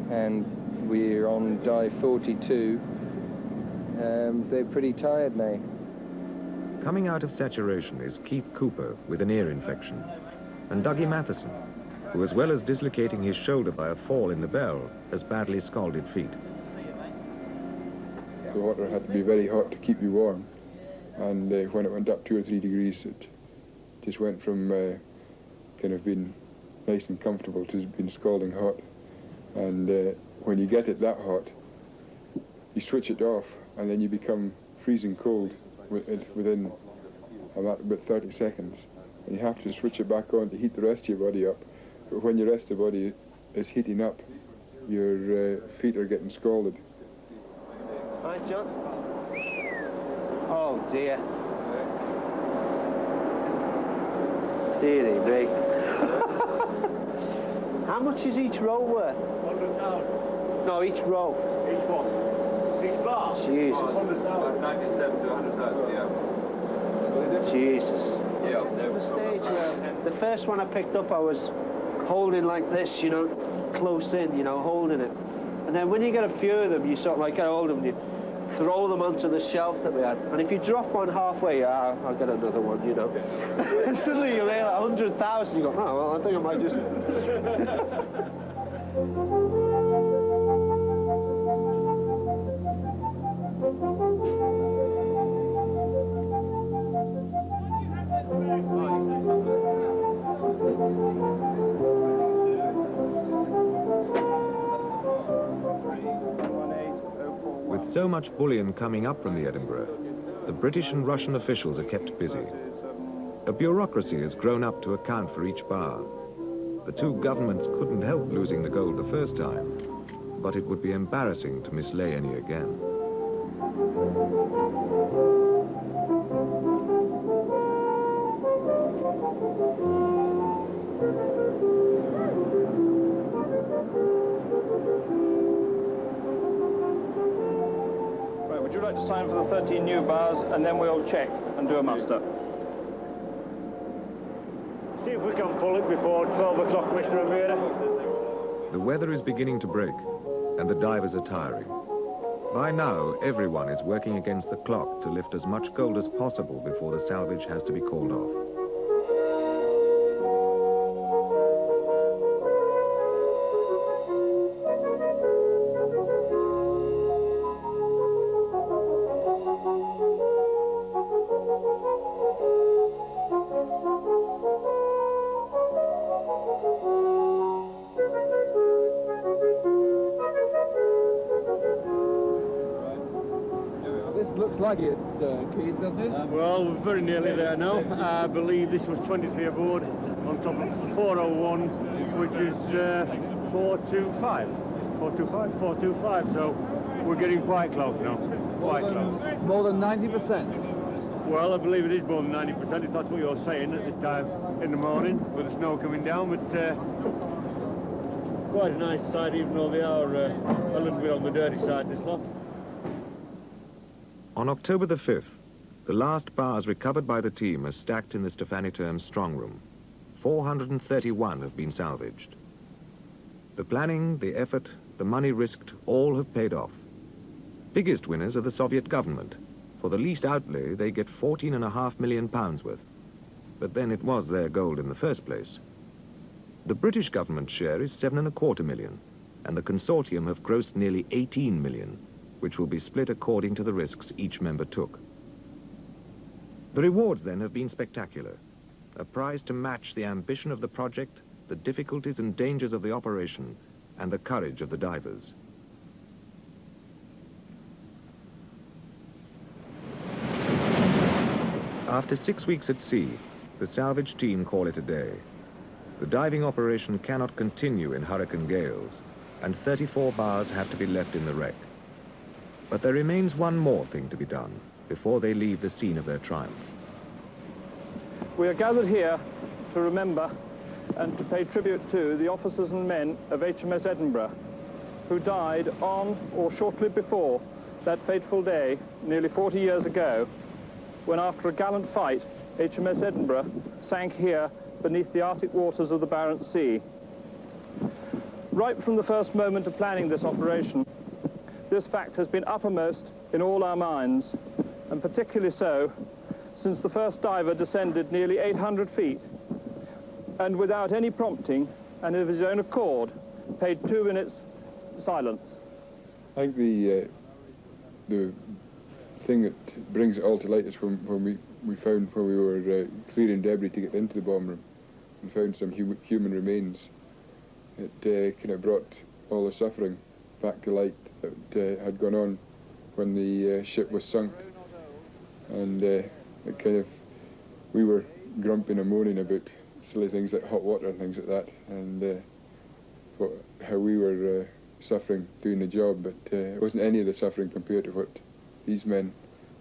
and we're on dive 42. They're pretty tired now. Coming out of saturation is Keith Cooper with an ear infection, and Dougie Matheson, who, as well as dislocating his shoulder by a fall in the bell, has badly scalded feet. The water had to be very hot to keep you warm, and when it went up 2 or 3 degrees, it just went from kind of being nice and comfortable to being scalding hot. And when you get it that hot, you switch it off, and then you become freezing cold within about 30 seconds. And you have to switch it back on to heat the rest of your body up. But when your rest of the body is heating up, your feet are getting scalded. Hi, John. Oh, dear. Dearie me. How much is each row worth? 100,000. No, each row. Each one. Each bar. Jesus. 100,000. 97 to 100,000, yeah. Jesus. Yeah. To the stage where the first one I picked up, I was holding like this, you know, close in, you know, holding it. And then when you get a few of them, you sort of like get hold of them, you throw them onto the shelf that we had. And if you drop one halfway, I'll get another one, you know. And suddenly you weigh 100,000, you go, oh, well, I think I might just... With so much bullion coming up from the Edinburgh, the British and Russian officials are kept busy. A bureaucracy has grown up to account for each bar. The two governments couldn't help losing the gold the first time, but it would be embarrassing to mislay any again. Would you like to sign for the 13 new bars, and then we'll check and do a muster? See if we can pull it before 12 o'clock, Mr. Rivera. The weather is beginning to break, and the divers are tiring. By now, everyone is working against the clock to lift as much gold as possible before the salvage has to be called off. Looks like it, Keith, doesn't it? Well, we're very nearly there now. I believe this was 23 aboard on top of 401, which is 425. 425, so we're getting quite close now. Quite close. More than 90%? Well, I believe it is more than 90%, if that's what you're saying at this time in the morning, with the snow coming down, but quite a nice sight, even though they are a little bit on the dirty side, this lot. On October the 5th, the last bars recovered by the team are stacked in the Stefaniterm strongroom. 431 have been salvaged. The planning, the effort, the money risked, all have paid off. Biggest winners are the Soviet government. For the least outlay, they get £14.5 million worth. But then it was their gold in the first place. The British government share is £7.25 million, and the consortium have grossed nearly £18 million, which will be split according to the risks each member took. The rewards then have been spectacular. A prize to match the ambition of the project, the difficulties and dangers of the operation, and the courage of the divers. After 6 weeks at sea, the salvage team call it a day. The diving operation cannot continue in hurricane gales, and 34 bars have to be left in the wreck. But there remains one more thing to be done before they leave the scene of their triumph. We are gathered here to remember and to pay tribute to the officers and men of HMS Edinburgh, who died on or shortly before that fateful day, nearly 40 years ago, when after a gallant fight, HMS Edinburgh sank here beneath the Arctic waters of the Barents Sea. Right from the first moment of planning this operation, this fact has been uppermost in all our minds, and particularly so since the first diver descended nearly 800 feet, and without any prompting, and of his own accord, paid 2 minutes silence. I think the thing that brings it all to light is when we found, when we were clearing debris to get into the bomb room, and found some human remains. It kind of brought all the suffering back to light that had gone on when the ship was sunk, and it kind of, we were grumping and moaning about silly things like hot water and things like that, and how we were suffering doing the job, but it wasn't any of the suffering compared to what these men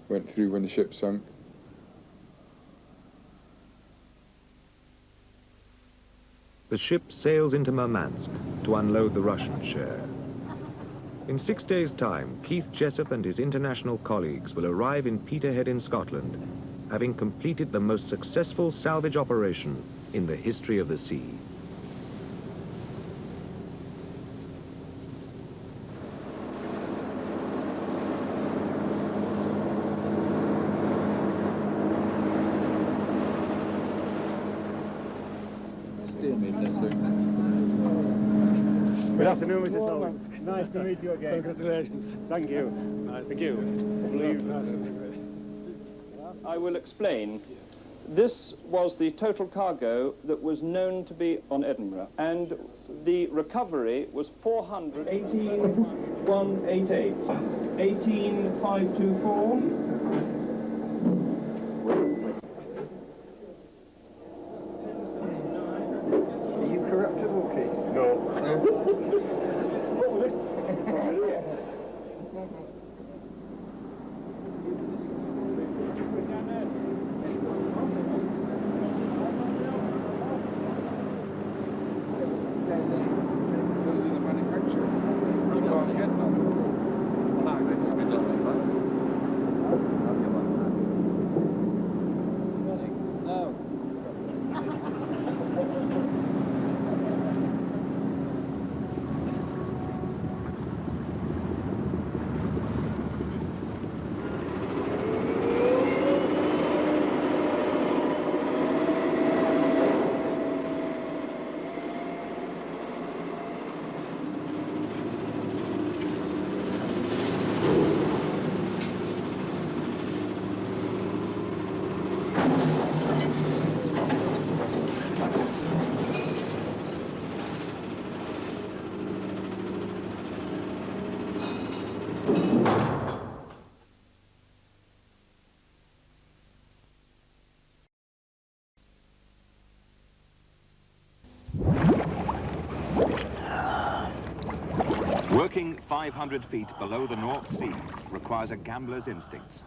went through when the ship sunk. the ship sails into Murmansk to unload the Russian share. In 6 days' time, Keith Jessup and his international colleagues will arrive in Peterhead in Scotland, having completed the most successful salvage operation in the history of the sea. Good afternoon, Mr. Salvage. Nice to meet you again. Congratulations. Thank you. Thank you. I will explain. This was the total cargo that was known to be on Edinburgh, and the recovery was 18,188, 18,524. Are you corruptible, Keith? No. Those are the manufacturer. You can't get them. No. Working 500 feet below the North Sea requires a gambler's instincts.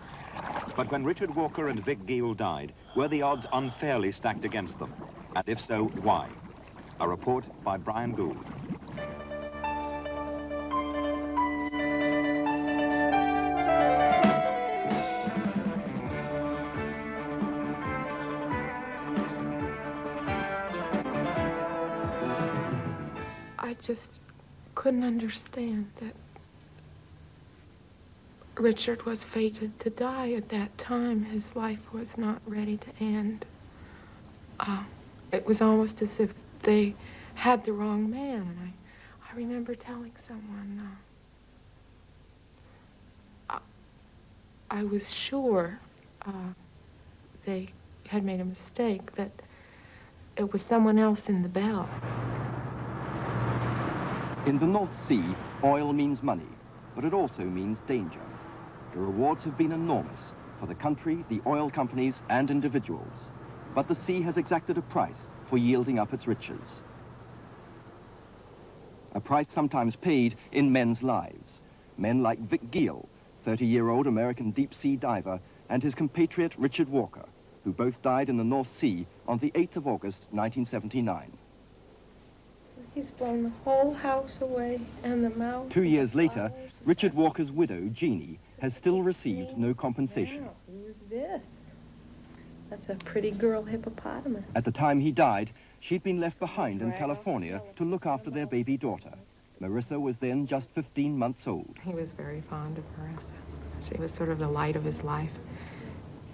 But when Richard Walker and Vic Giel died, were the odds unfairly stacked against them? And if so, why? A report by Brian Gould. I just couldn't understand that Richard was fated to die at that time. His life was not ready to end. It was almost as if they had the wrong man. And I remember telling someone, I was sure they had made a mistake, that it was someone else in the bell. In the North Sea, oil means money, but it also means danger. The rewards have been enormous for the country, the oil companies, and individuals. But the sea has exacted a price for yielding up its riches. A price sometimes paid in men's lives. Men like Vic Giel, 30-year-old American deep-sea diver, and his compatriot Richard Walker, who both died in the North Sea on the 8th of August, 1979. He's blown the whole house away and the mouse. 2 years later, Richard Walker's widow, Jeannie, has still received no compensation. Wow, who's this? That's a pretty girl hippopotamus. At the time he died, she'd been left behind in California to look after their baby daughter. Marissa was then just 15 months old. He was very fond of Marissa. She was sort of the light of his life.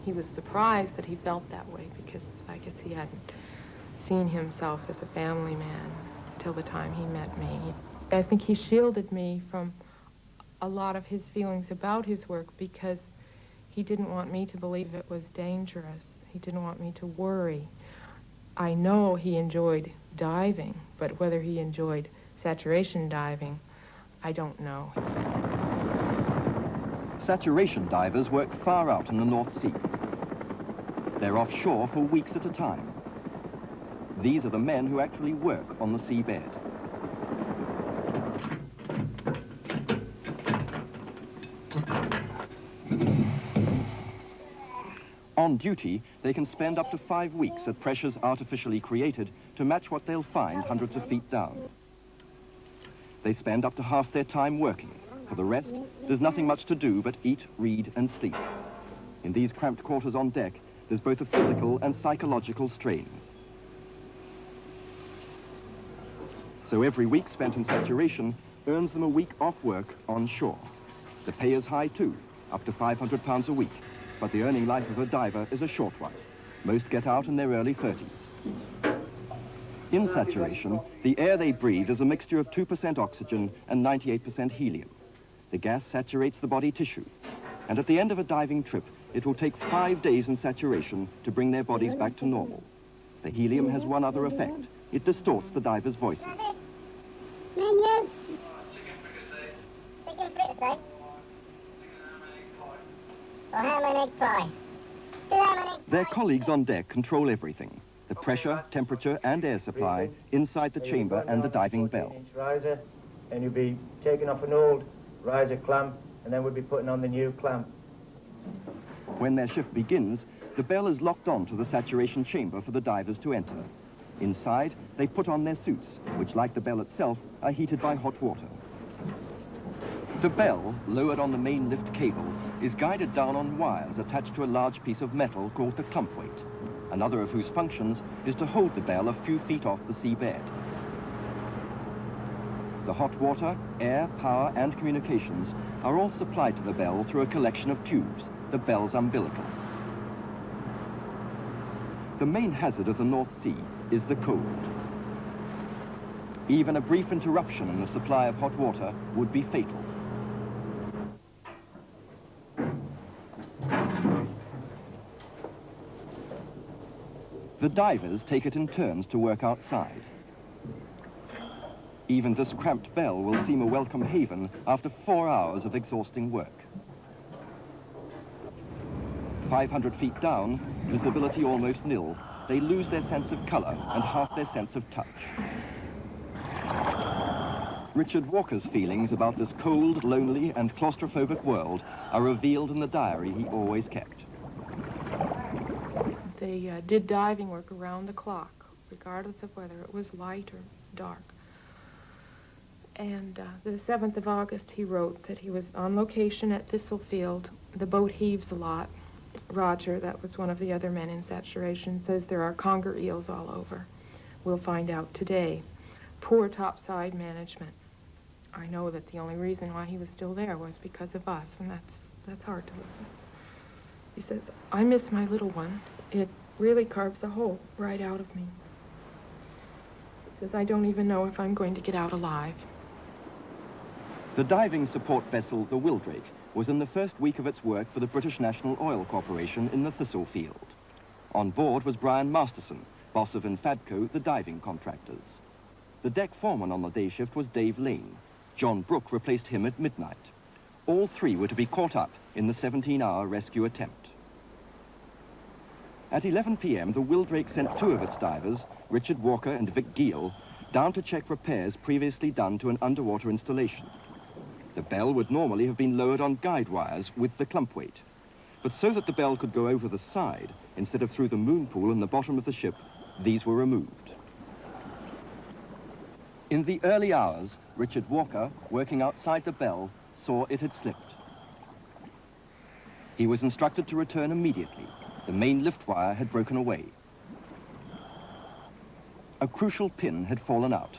He was surprised that he felt that way because I guess he hadn't seen himself as a family man till the time he met me. I think he shielded me from a lot of his feelings about his work because he didn't want me to believe it was dangerous. He didn't want me to worry. I know he enjoyed diving, but whether he enjoyed saturation diving, I don't know. Saturation divers work far out in the North Sea. They're offshore for weeks at a time. These are the men who actually work on the seabed. On duty, they can spend up to 5 weeks at pressures artificially created to match what they'll find hundreds of feet down. They spend up to half their time working. For the rest, there's nothing much to do but eat, read, and sleep. In these cramped quarters on deck, there's both a physical and psychological strain. So every week spent in saturation earns them a week off work on shore. The pay is high too, up to £500 a week, but the earning life of a diver is a short one. Most get out in their early 30s. In saturation, the air they breathe is a mixture of 2% oxygen and 98% helium. The gas saturates the body tissue, and at the end of a diving trip, it will take 5 days in saturation to bring their bodies back to normal. The helium has one other effect. It distorts the divers' voices. Menu. Chicken fricassee. Or ham and egg pie. 2 ham and egg. Their colleagues on deck control everything. The pressure, temperature and air supply inside the chamber and the diving bell. Riser, and you'll be taking off an old riser clamp, and then we'll be putting on the new clamp. When their shift begins, the bell is locked on to the saturation chamber for the divers to enter. Inside, they put on their suits, which, like the bell itself, are heated by hot water. The bell, lowered on the main lift cable, is guided down on wires attached to a large piece of metal called the clump weight, another of whose functions is to hold the bell a few feet off the seabed. The hot water, air, power and communications are all supplied to the bell through a collection of tubes, the bell's umbilical. The main hazard of the North Sea is the cold. Even a brief interruption in the supply of hot water would be fatal. The divers take it in turns to work outside. Even this cramped bell will seem a welcome haven after 4 hours of exhausting work. 500 feet down, visibility almost nil, they lose their sense of colour and half their sense of touch. Richard Walker's feelings about this cold, lonely and claustrophobic world are revealed in the diary he always kept. They did diving work around the clock, regardless of whether it was light or dark. And the 7th of August, he wrote that he was on location at Thistlefield. The boat heaves a lot. Roger, that was one of the other men in saturation, says there are conger eels all over. We'll find out today. Poor topside management. I know that the only reason why he was still there was because of us, and that's hard to live with. He says, I miss my little one. It really carves a hole right out of me. He says, I don't even know if I'm going to get out alive. The diving support vessel, the Wildrake, was in the first week of its work for the British National Oil Corporation in the Thistlefield. On board was Brian Masterson, boss of Infadco, the diving contractors. The deck foreman on the day shift was Dave Lane. John Brooke replaced him at midnight. All three were to be caught up in the 17-hour rescue attempt. At 11 p.m., the Wildrake sent 2 of its divers, Richard Walker and Vic Giel, down to check repairs previously done to an underwater installation. The bell would normally have been lowered on guide wires with the clump weight. But so that the bell could go over the side, instead of through the moon pool in the bottom of the ship, these were removed. In the early hours, Richard Walker, working outside the bell, saw it had slipped. He was instructed to return immediately. The main lift wire had broken away. A crucial pin had fallen out.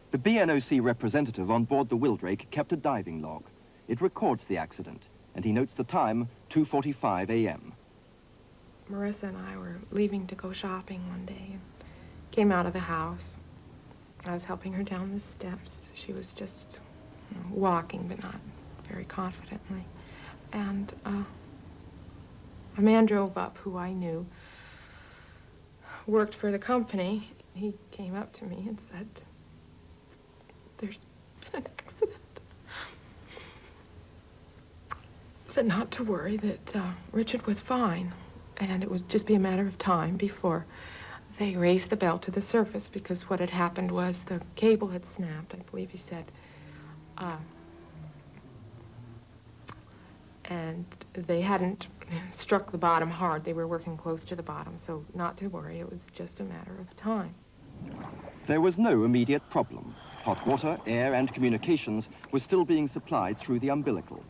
The BNOC representative on board the Wildrake kept a diving log. It records the accident, and he notes the time, 2:45 a.m. Marissa and I were leaving to go shopping one day and came out of the house. I was helping her down the steps. She was just walking, but not very confidently. And a man drove up who I knew, worked for the company. He came up to me and said, there's been an accident. Said not to worry, that Richard was fine, and it would just be a matter of time before they raised the bell to the surface, because what had happened was the cable had snapped, I believe he said. And they hadn't struck the bottom hard. They were working close to the bottom, so not to worry. It was just a matter of time. There was no immediate problem. Hot water, air and communications were still being supplied through the umbilical.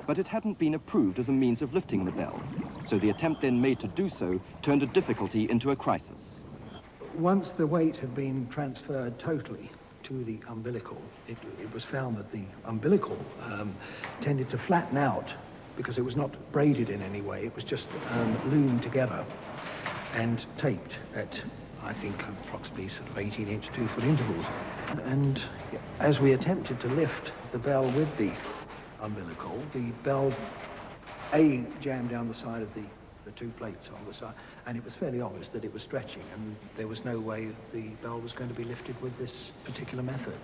But it hadn't been approved as a means of lifting the bell, so the attempt then made to do so turned a difficulty into a crisis. Once the weight had been transferred totally to the umbilical, it was found that the umbilical tended to flatten out because it was not braided in any way. It was just loomed together and taped at, I think, approximately sort of 18-inch 2-foot intervals. And as we attempted to lift the bell with the umbilical, the bell, jammed down the side of the two plates on the side, and it was fairly obvious that it was stretching, and there was no way the bell was going to be lifted with this particular method.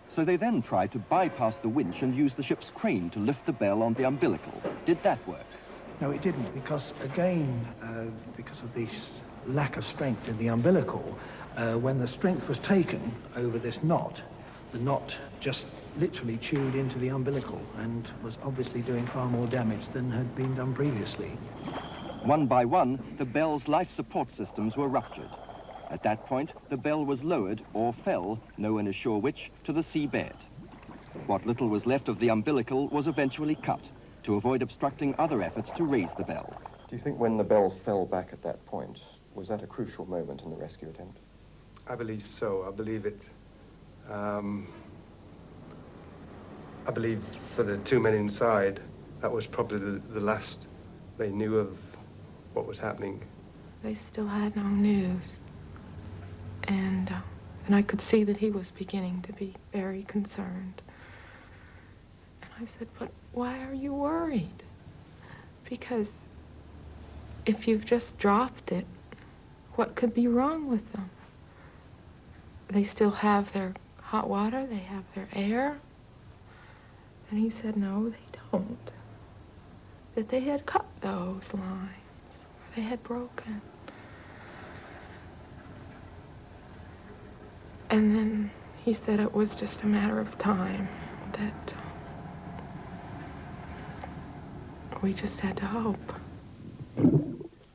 So they then tried to bypass the winch and use the ship's crane to lift the bell on the umbilical. Did that work? No, it didn't, because again, because of the lack of strength in the umbilical, when the strength was taken over this knot, the knot just literally chewed into the umbilical and was obviously doing far more damage than had been done previously. One by one, the bell's life support systems were ruptured. At that point, the bell was lowered, or fell, no one is sure which, to the seabed. What little was left of the umbilical was eventually cut to avoid obstructing other efforts to raise the bell. Do you think when the bell fell back at that point, was that a crucial moment in the rescue attempt? I believe so. I believe it. I believe for the two men inside, that was probably the last they knew of what was happening. They still had no news. And I could see that he was beginning to be very concerned. And I said, but why are you worried? Because if you've just dropped it, what could be wrong with them? They still have their hot water, they have their air. And he said, no, they don't. That they had cut those lines, or they had broken. And then he said it was just a matter of time, that we just had to hope.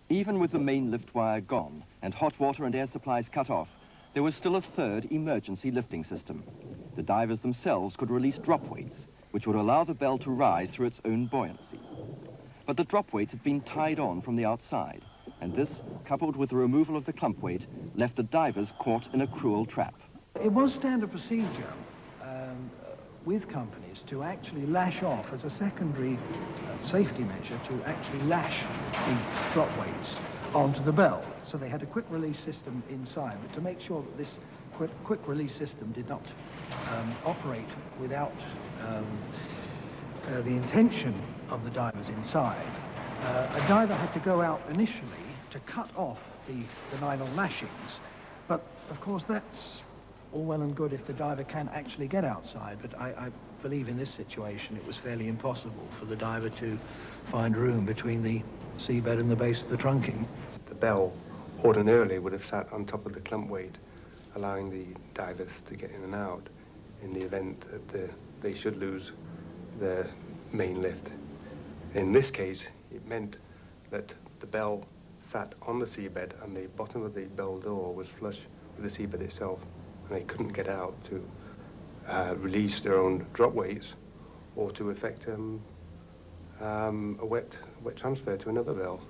Even with the main lift wire gone and hot water and air supplies cut off, there was still a third emergency lifting system. The divers themselves could release drop weights, which would allow the bell to rise through its own buoyancy. But the drop weights had been tied on from the outside, and this, coupled with the removal of the clump weight, left the divers caught in a cruel trap. It was standard procedure with companies to actually lash off as a secondary safety measure, to actually lash the drop weights onto the bell. So they had a quick release system inside, but to make sure that this quick release system did not operate without the intention of the divers inside, a diver had to go out initially to cut off the nylon lashings. But of course that's all well and good if the diver can actually get outside, but I believe in this situation it was fairly impossible for the diver to find room between the seabed and the base of the trunking. The bell ordinarily would have sat on top of the clump weight, allowing the divers to get in and out in the event that they should lose their main lift. In this case, it meant that the bell sat on the seabed and the bottom of the bell door was flush with the seabed itself, and they couldn't get out to release their own drop weights or to effect a wet transfer to another bell.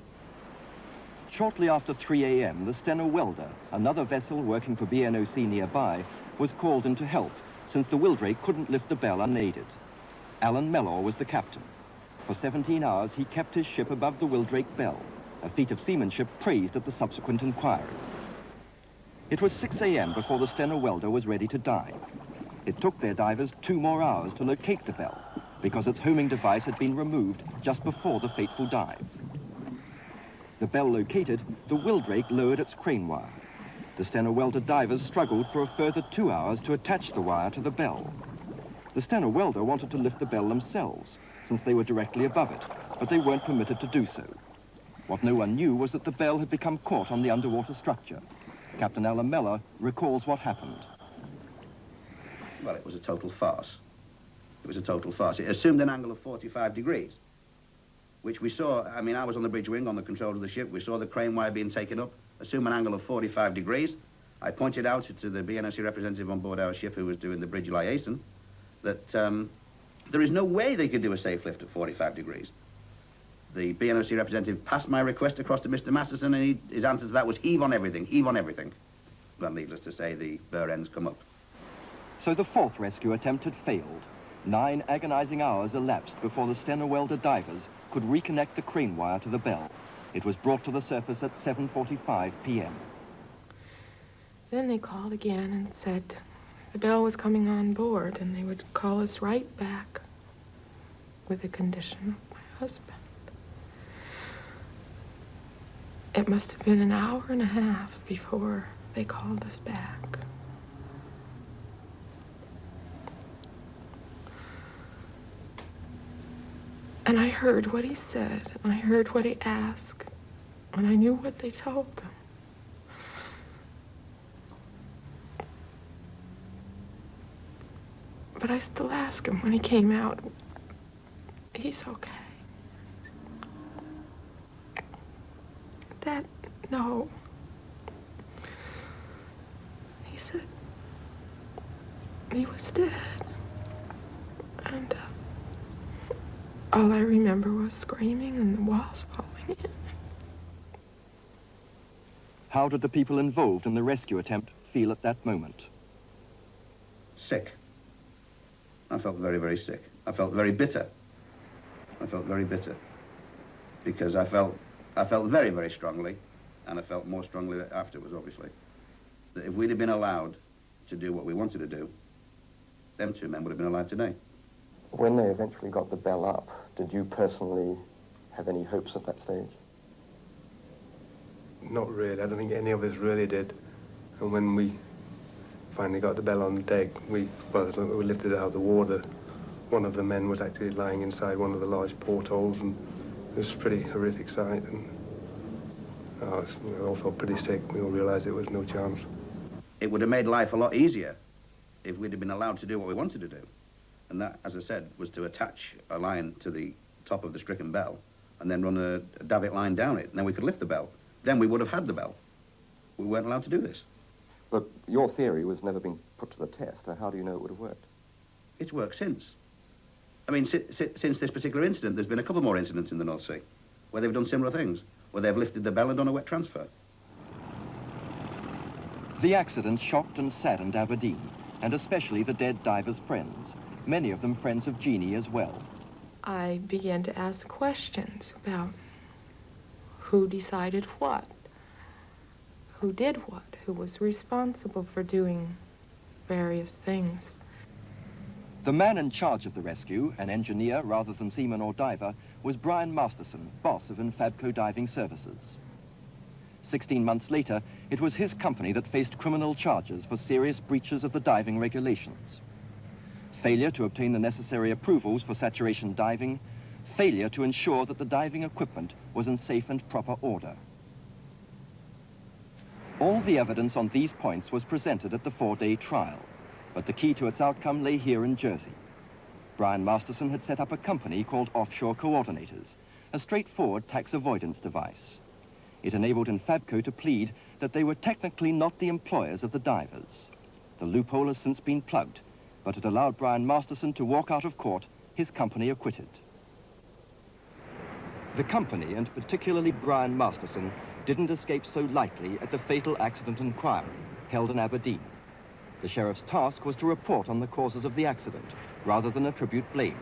Shortly after 3 a.m., the Steno Welder, another vessel working for BNOC nearby, was called in to help, since the Wildrake couldn't lift the bell unaided. Alan Mellor was the captain. For 17 hours, he kept his ship above the Wildrake bell, a feat of seamanship praised at the subsequent inquiry. It was 6 a.m. before the Steno Welder was ready to dive. It took their divers 2 more hours to locate the bell, because its homing device had been removed just before the fateful dive. The bell located, the Wildrake lowered its crane wire. The Steno Welder divers struggled for a further 2 hours to attach the wire to the bell. The Steno Welder wanted to lift the bell themselves, since they were directly above it, but they weren't permitted to do so. What no one knew was that the bell had become caught on the underwater structure. Captain Alan Mellor recalls what happened. Well, it was a total farce. It was a total farce. It assumed an angle of 45 degrees. which we saw. I mean, I was on the bridge wing on the control of the ship. We saw the crane wire being taken up, assume an angle of 45 degrees. I pointed out to the BNOC representative on board our ship who was doing the bridge liaison that there is no way they could do a safe lift at 45 degrees. The BNOC representative passed my request across to Mr. Masterson, and his answer to that was heave on everything, heave on everything. Well, needless to say, the burr ends come up. So the fourth rescue attempt had failed. 9 agonizing hours elapsed before the Stena welder divers could reconnect the crane wire to the bell. It was brought to the surface at 7:45 p.m. Then they called again and said the bell was coming on board and they would call us right back with the condition of my husband. It must have been an hour and a half before they called us back. And I heard what he said, and I heard what he asked, and I knew what they told him. But I still asked him when he came out, he's okay. Dad, no. He said he was dead. And all I remember was screaming and the walls falling in. How did the people involved in the rescue attempt feel at that moment? Sick. I felt very, very sick. I felt very bitter. I felt very bitter because I felt very, very strongly, and I felt more strongly afterwards, obviously, that if we'd have been allowed to do what we wanted to do, them 2 men would have been alive today. When they eventually got the bell up, did you personally have any hopes at that stage? Not really. I don't think any of us really did. And when we finally got the bell on deck, we lifted it out of the water. One of the men was actually lying inside one of the large portholes, and it was a pretty horrific sight. And we all felt pretty sick. We all realized there was no chance. It would have made life a lot easier if we'd have been allowed to do what we wanted to do. And that, as I said, was to attach a line to the top of the stricken bell and then run a davit line down it, and then we could lift the bell. Then we would have had the bell. We weren't allowed to do this. But your theory was never being put to the test. How do you know it would have worked? It's worked since. I mean, since this particular incident, there's been a couple more incidents in the North Sea where they've done similar things, where they've lifted the bell and done a wet transfer. The accident shocked and saddened Aberdeen, and especially the dead divers' friends, many of them friends of Jeannie as well. I began to ask questions about who decided what, who did what, who was responsible for doing various things. The man in charge of the rescue, an engineer rather than seaman or diver, was Brian Masterson, boss of Infabco Diving Services. 16 months later, it was his company that faced criminal charges for serious breaches of the diving regulations. Failure to obtain the necessary approvals for saturation diving, failure to ensure that the diving equipment was in safe and proper order. All the evidence on these points was presented at the 4-day trial, but the key to its outcome lay here in Jersey. Brian Masterson had set up a company called Offshore Coordinators, a straightforward tax avoidance device. It enabled Infabco to plead that they were technically not the employers of the divers. The loophole has since been plugged, but it allowed Brian Masterson to walk out of court, his company acquitted. The company, and particularly Brian Masterson, didn't escape so lightly at the fatal accident inquiry held in Aberdeen. The sheriff's task was to report on the causes of the accident, rather than attribute blame.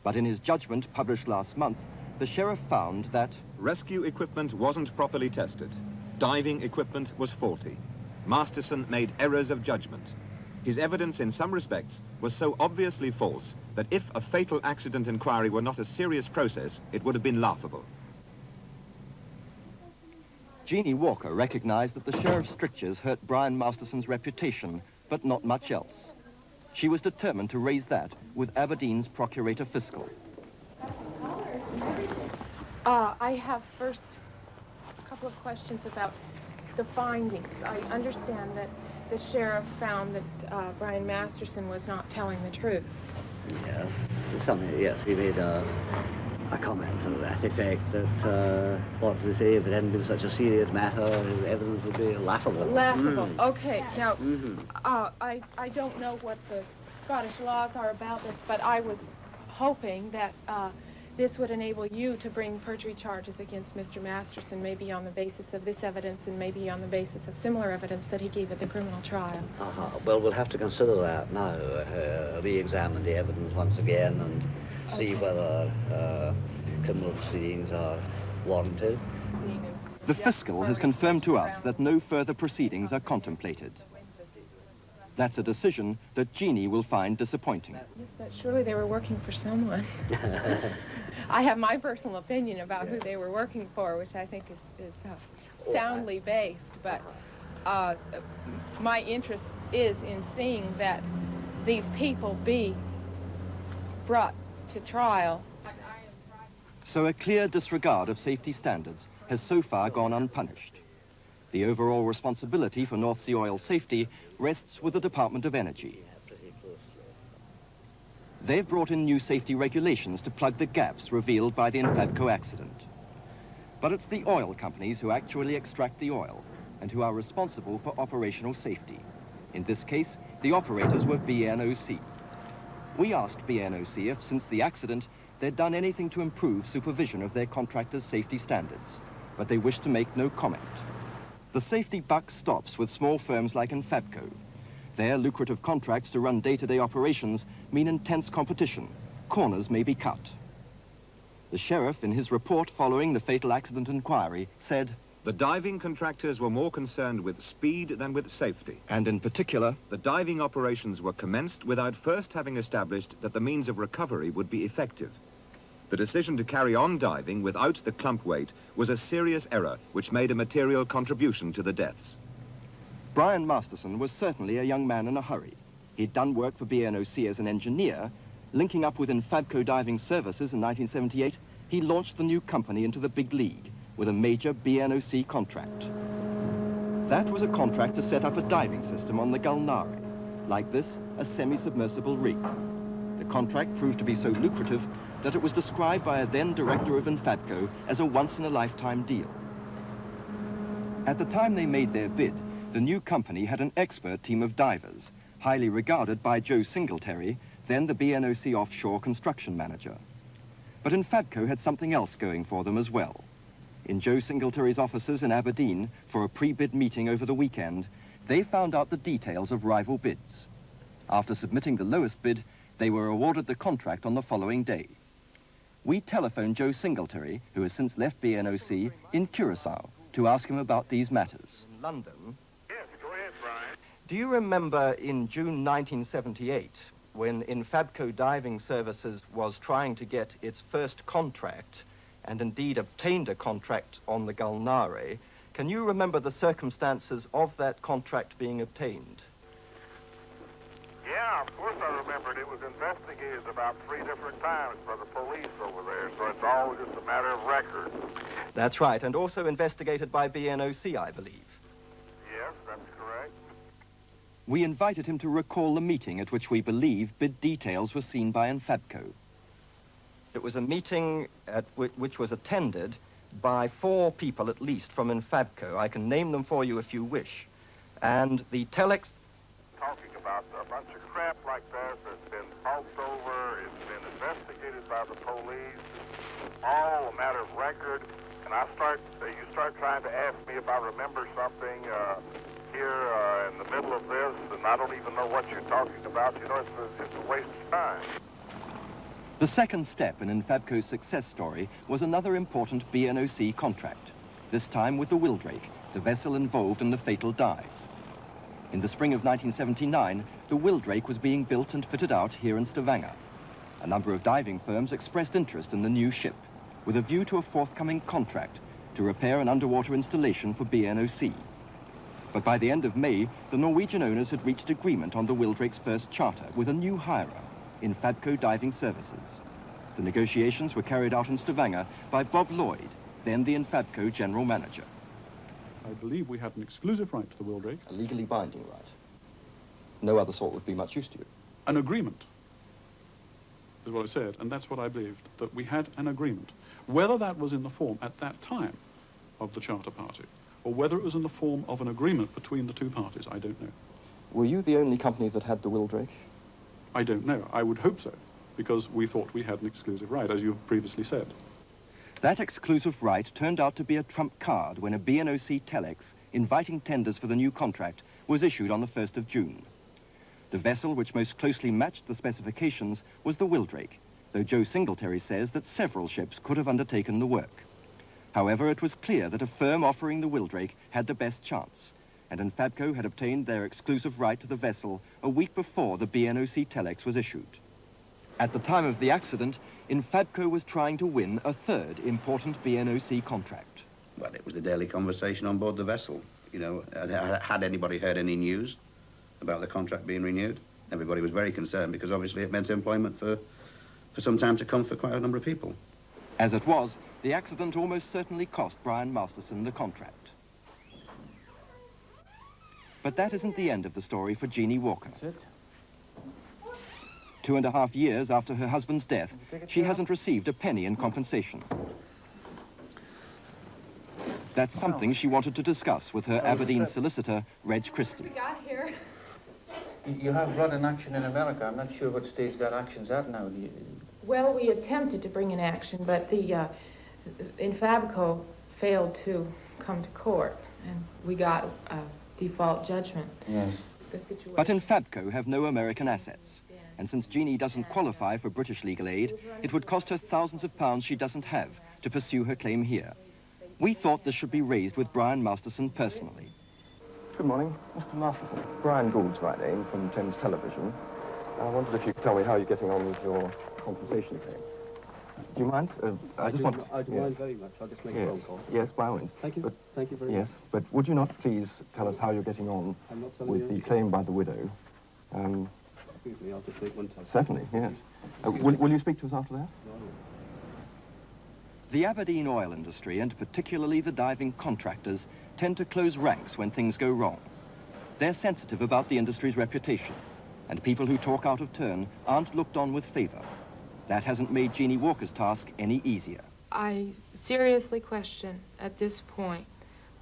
But in his judgment, published last month, the sheriff found that rescue equipment wasn't properly tested. Diving equipment was faulty. Masterson made errors of judgment. His evidence in some respects was so obviously false that if a fatal accident inquiry were not a serious process, it would have been laughable. Jeannie Walker recognized that the sheriff's strictures hurt Brian Masterson's reputation, but not much else. She was determined to raise that with Aberdeen's Procurator Fiscal. I have first a couple of questions about the findings. I understand that the sheriff found that Brian Masterson was not telling the truth. Yes, something, yes, he made a comment to that effect that, what to say, if it hadn't been such a serious matter, his evidence would be laughable. Laughable. Okay, now, Mm-hmm. I don't know what the Scottish laws are about this, but I was hoping that this would enable you to bring perjury charges against Mr. Masterson, maybe on the basis of this evidence and maybe on the basis of similar evidence that he gave at the criminal trial. Well, we'll have to consider that now, re-examine the evidence once again and see whether criminal proceedings are warranted. The fiscal has confirmed to us that no further proceedings are contemplated. That's a decision that Jeannie will find disappointing. Yes, but surely they were working for someone. I have my personal opinion about who they were working for, which I think is soundly based, but my interest is in seeing that these people be brought to trial. So a clear disregard of safety standards has so far gone unpunished. The overall responsibility for North Sea oil safety rests with the Department of Energy. They've brought in new safety regulations to plug the gaps revealed by the Infabco accident. But it's the oil companies who actually extract the oil and who are responsible for operational safety. In this case, the operators were BNOC. We asked BNOC if, since the accident, they'd done anything to improve supervision of their contractors' safety standards, but they wished to make no comment. The safety buck stops with small firms like Infabco. Their lucrative contracts to run day-to-day operations mean intense competition. Corners may be cut. The sheriff, in his report following the fatal accident inquiry, said, "The diving contractors were more concerned with speed than with safety. And in particular, the diving operations were commenced without first having established that the means of recovery would be effective. The decision to carry on diving without the clump weight was a serious error which made a material contribution to the deaths." Brian Masterson was certainly a young man in a hurry. He'd done work for BNOC as an engineer. Linking up with Infabco Diving Services in 1978, he launched the new company into the big league with a major BNOC contract. That was a contract to set up a diving system on the Gulnari. Like this, a semi-submersible rig. The contract proved to be so lucrative that it was described by a then director of Infabco as a once-in-a-lifetime deal. At the time they made their bid, the new company had an expert team of divers, highly regarded by Joe Singletary, then the BNOC offshore construction manager. But Infabco had something else going for them as well. In Joe Singletary's offices in Aberdeen, for a pre-bid meeting over the weekend, they found out the details of rival bids. After submitting the lowest bid, they were awarded the contract on the following day. We telephoned Joe Singletary, who has since left BNOC, in Curacao, to ask him about these matters. In London. Yes, go ahead, Brian. Do you remember in June 1978, when Infabco Diving Services was trying to get its first contract, and indeed obtained a contract on the Gulnari, can you remember the circumstances of that contract being obtained? Yeah, of course I remembered. It was investigated about 3 different times by the police over there, so it's all just a matter of record. That's right, and also investigated by BNOC, I believe. Yes, that's correct. We invited him to recall the meeting at which we believe bid details were seen by Infabco. It was a meeting at which was attended by 4 people at least from Infabco. I can name them for you if you wish. And the telex... Talking about a bunch of crap like that that's been pulped over, it's been investigated by the police, all a matter of record, and you start trying to ask me if I remember something here in the middle of this, and I don't even know what you're talking about. You know, it's a waste of time. The second step in Infabco's success story was another important BNOC contract, this time with the Wildrake, the vessel involved in the fatal dive. In the spring of 1979, the Wildrake was being built and fitted out here in Stavanger. A number of diving firms expressed interest in the new ship, with a view to a forthcoming contract to repair an underwater installation for BNOC. But by the end of May, the Norwegian owners had reached agreement on the Wildrake's first charter with a new hirer, Infabco Diving Services. The negotiations were carried out in Stavanger by Bob Lloyd, then the Infabco general manager. I believe we had an exclusive right to the Wildrake. A legally binding right. No other sort would be much use to you. An agreement. is what I said, and that's what I believed, that we had an agreement. Whether that was in the form at that time of the Charter Party, or whether it was in the form of an agreement between the two parties, I don't know. Were you the only company that had the Wildrake? I don't know. I would hope so, because we thought we had an exclusive right, as you've previously said. That exclusive right turned out to be a trump card when a B&OC telex inviting tenders for the new contract was issued on the 1st of June. The vessel which most closely matched the specifications was the Wildrake, though Joe Singletary says that several ships could have undertaken the work. However, it was clear that a firm offering the Wildrake had the best chance, and Infabco had obtained their exclusive right to the vessel a week before the B&OC telex was issued. At the time of the accident, Infabco was trying to win a third important B&OC contract. Well, it was the daily conversation on board the vessel. You know, had anybody heard any news about the contract being renewed? Everybody was very concerned because obviously it meant employment for some time to come for quite a number of people. As it was, the accident almost certainly cost Brian Masterson the contract. But that isn't the end of the story for Jeannie Walker. 2.5 years after her husband's death, she hasn't received a penny in compensation. That's something she wanted to discuss with her Aberdeen solicitor, Reg Christie. We got here. You have brought an action in America. I'm not sure what stage that action's at now. Well, we attempted to bring an action, but the Infabco failed to come to court, and we got a default judgment. Yes. The situation... But Infabco have no American assets, and since Jeannie doesn't qualify for British legal aid, it would cost her thousands of pounds she doesn't have to pursue her claim here. We thought this should be raised with Brian Masterson personally. Good morning, Mr. Masterson. Brian Gould's my name, from Thames Television. I wondered if you could tell me how you're getting on with your compensation claim. Do you mind? I do mind very much. I'll just make a phone call. Yes, by all means. Thank you. Thank you very much. Yes, but would you not please tell us how you're getting on with the claim by the widow? Excuse me, I'll just make one time. Certainly, yes. Will you speak to us after that? No. The Aberdeen oil industry, and particularly the diving contractors, tend to close ranks when things go wrong. They're sensitive about the industry's reputation, and people who talk out of turn aren't looked on with favor. That hasn't made Jeannie Walker's task any easier. I seriously question at this point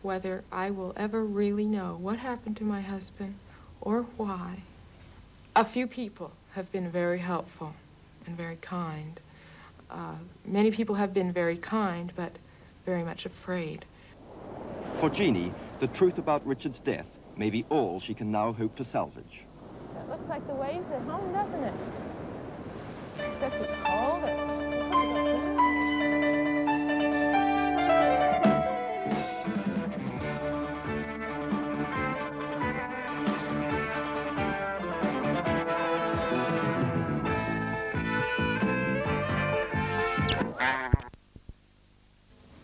whether I will ever really know what happened to my husband or why. A few people have been very helpful and very kind. Many people have been very kind, but very much afraid. For Jeannie, the truth about Richard's death may be all she can now hope to salvage. It looks like the waves are home, doesn't it? Except it's cold.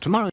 Tomorrow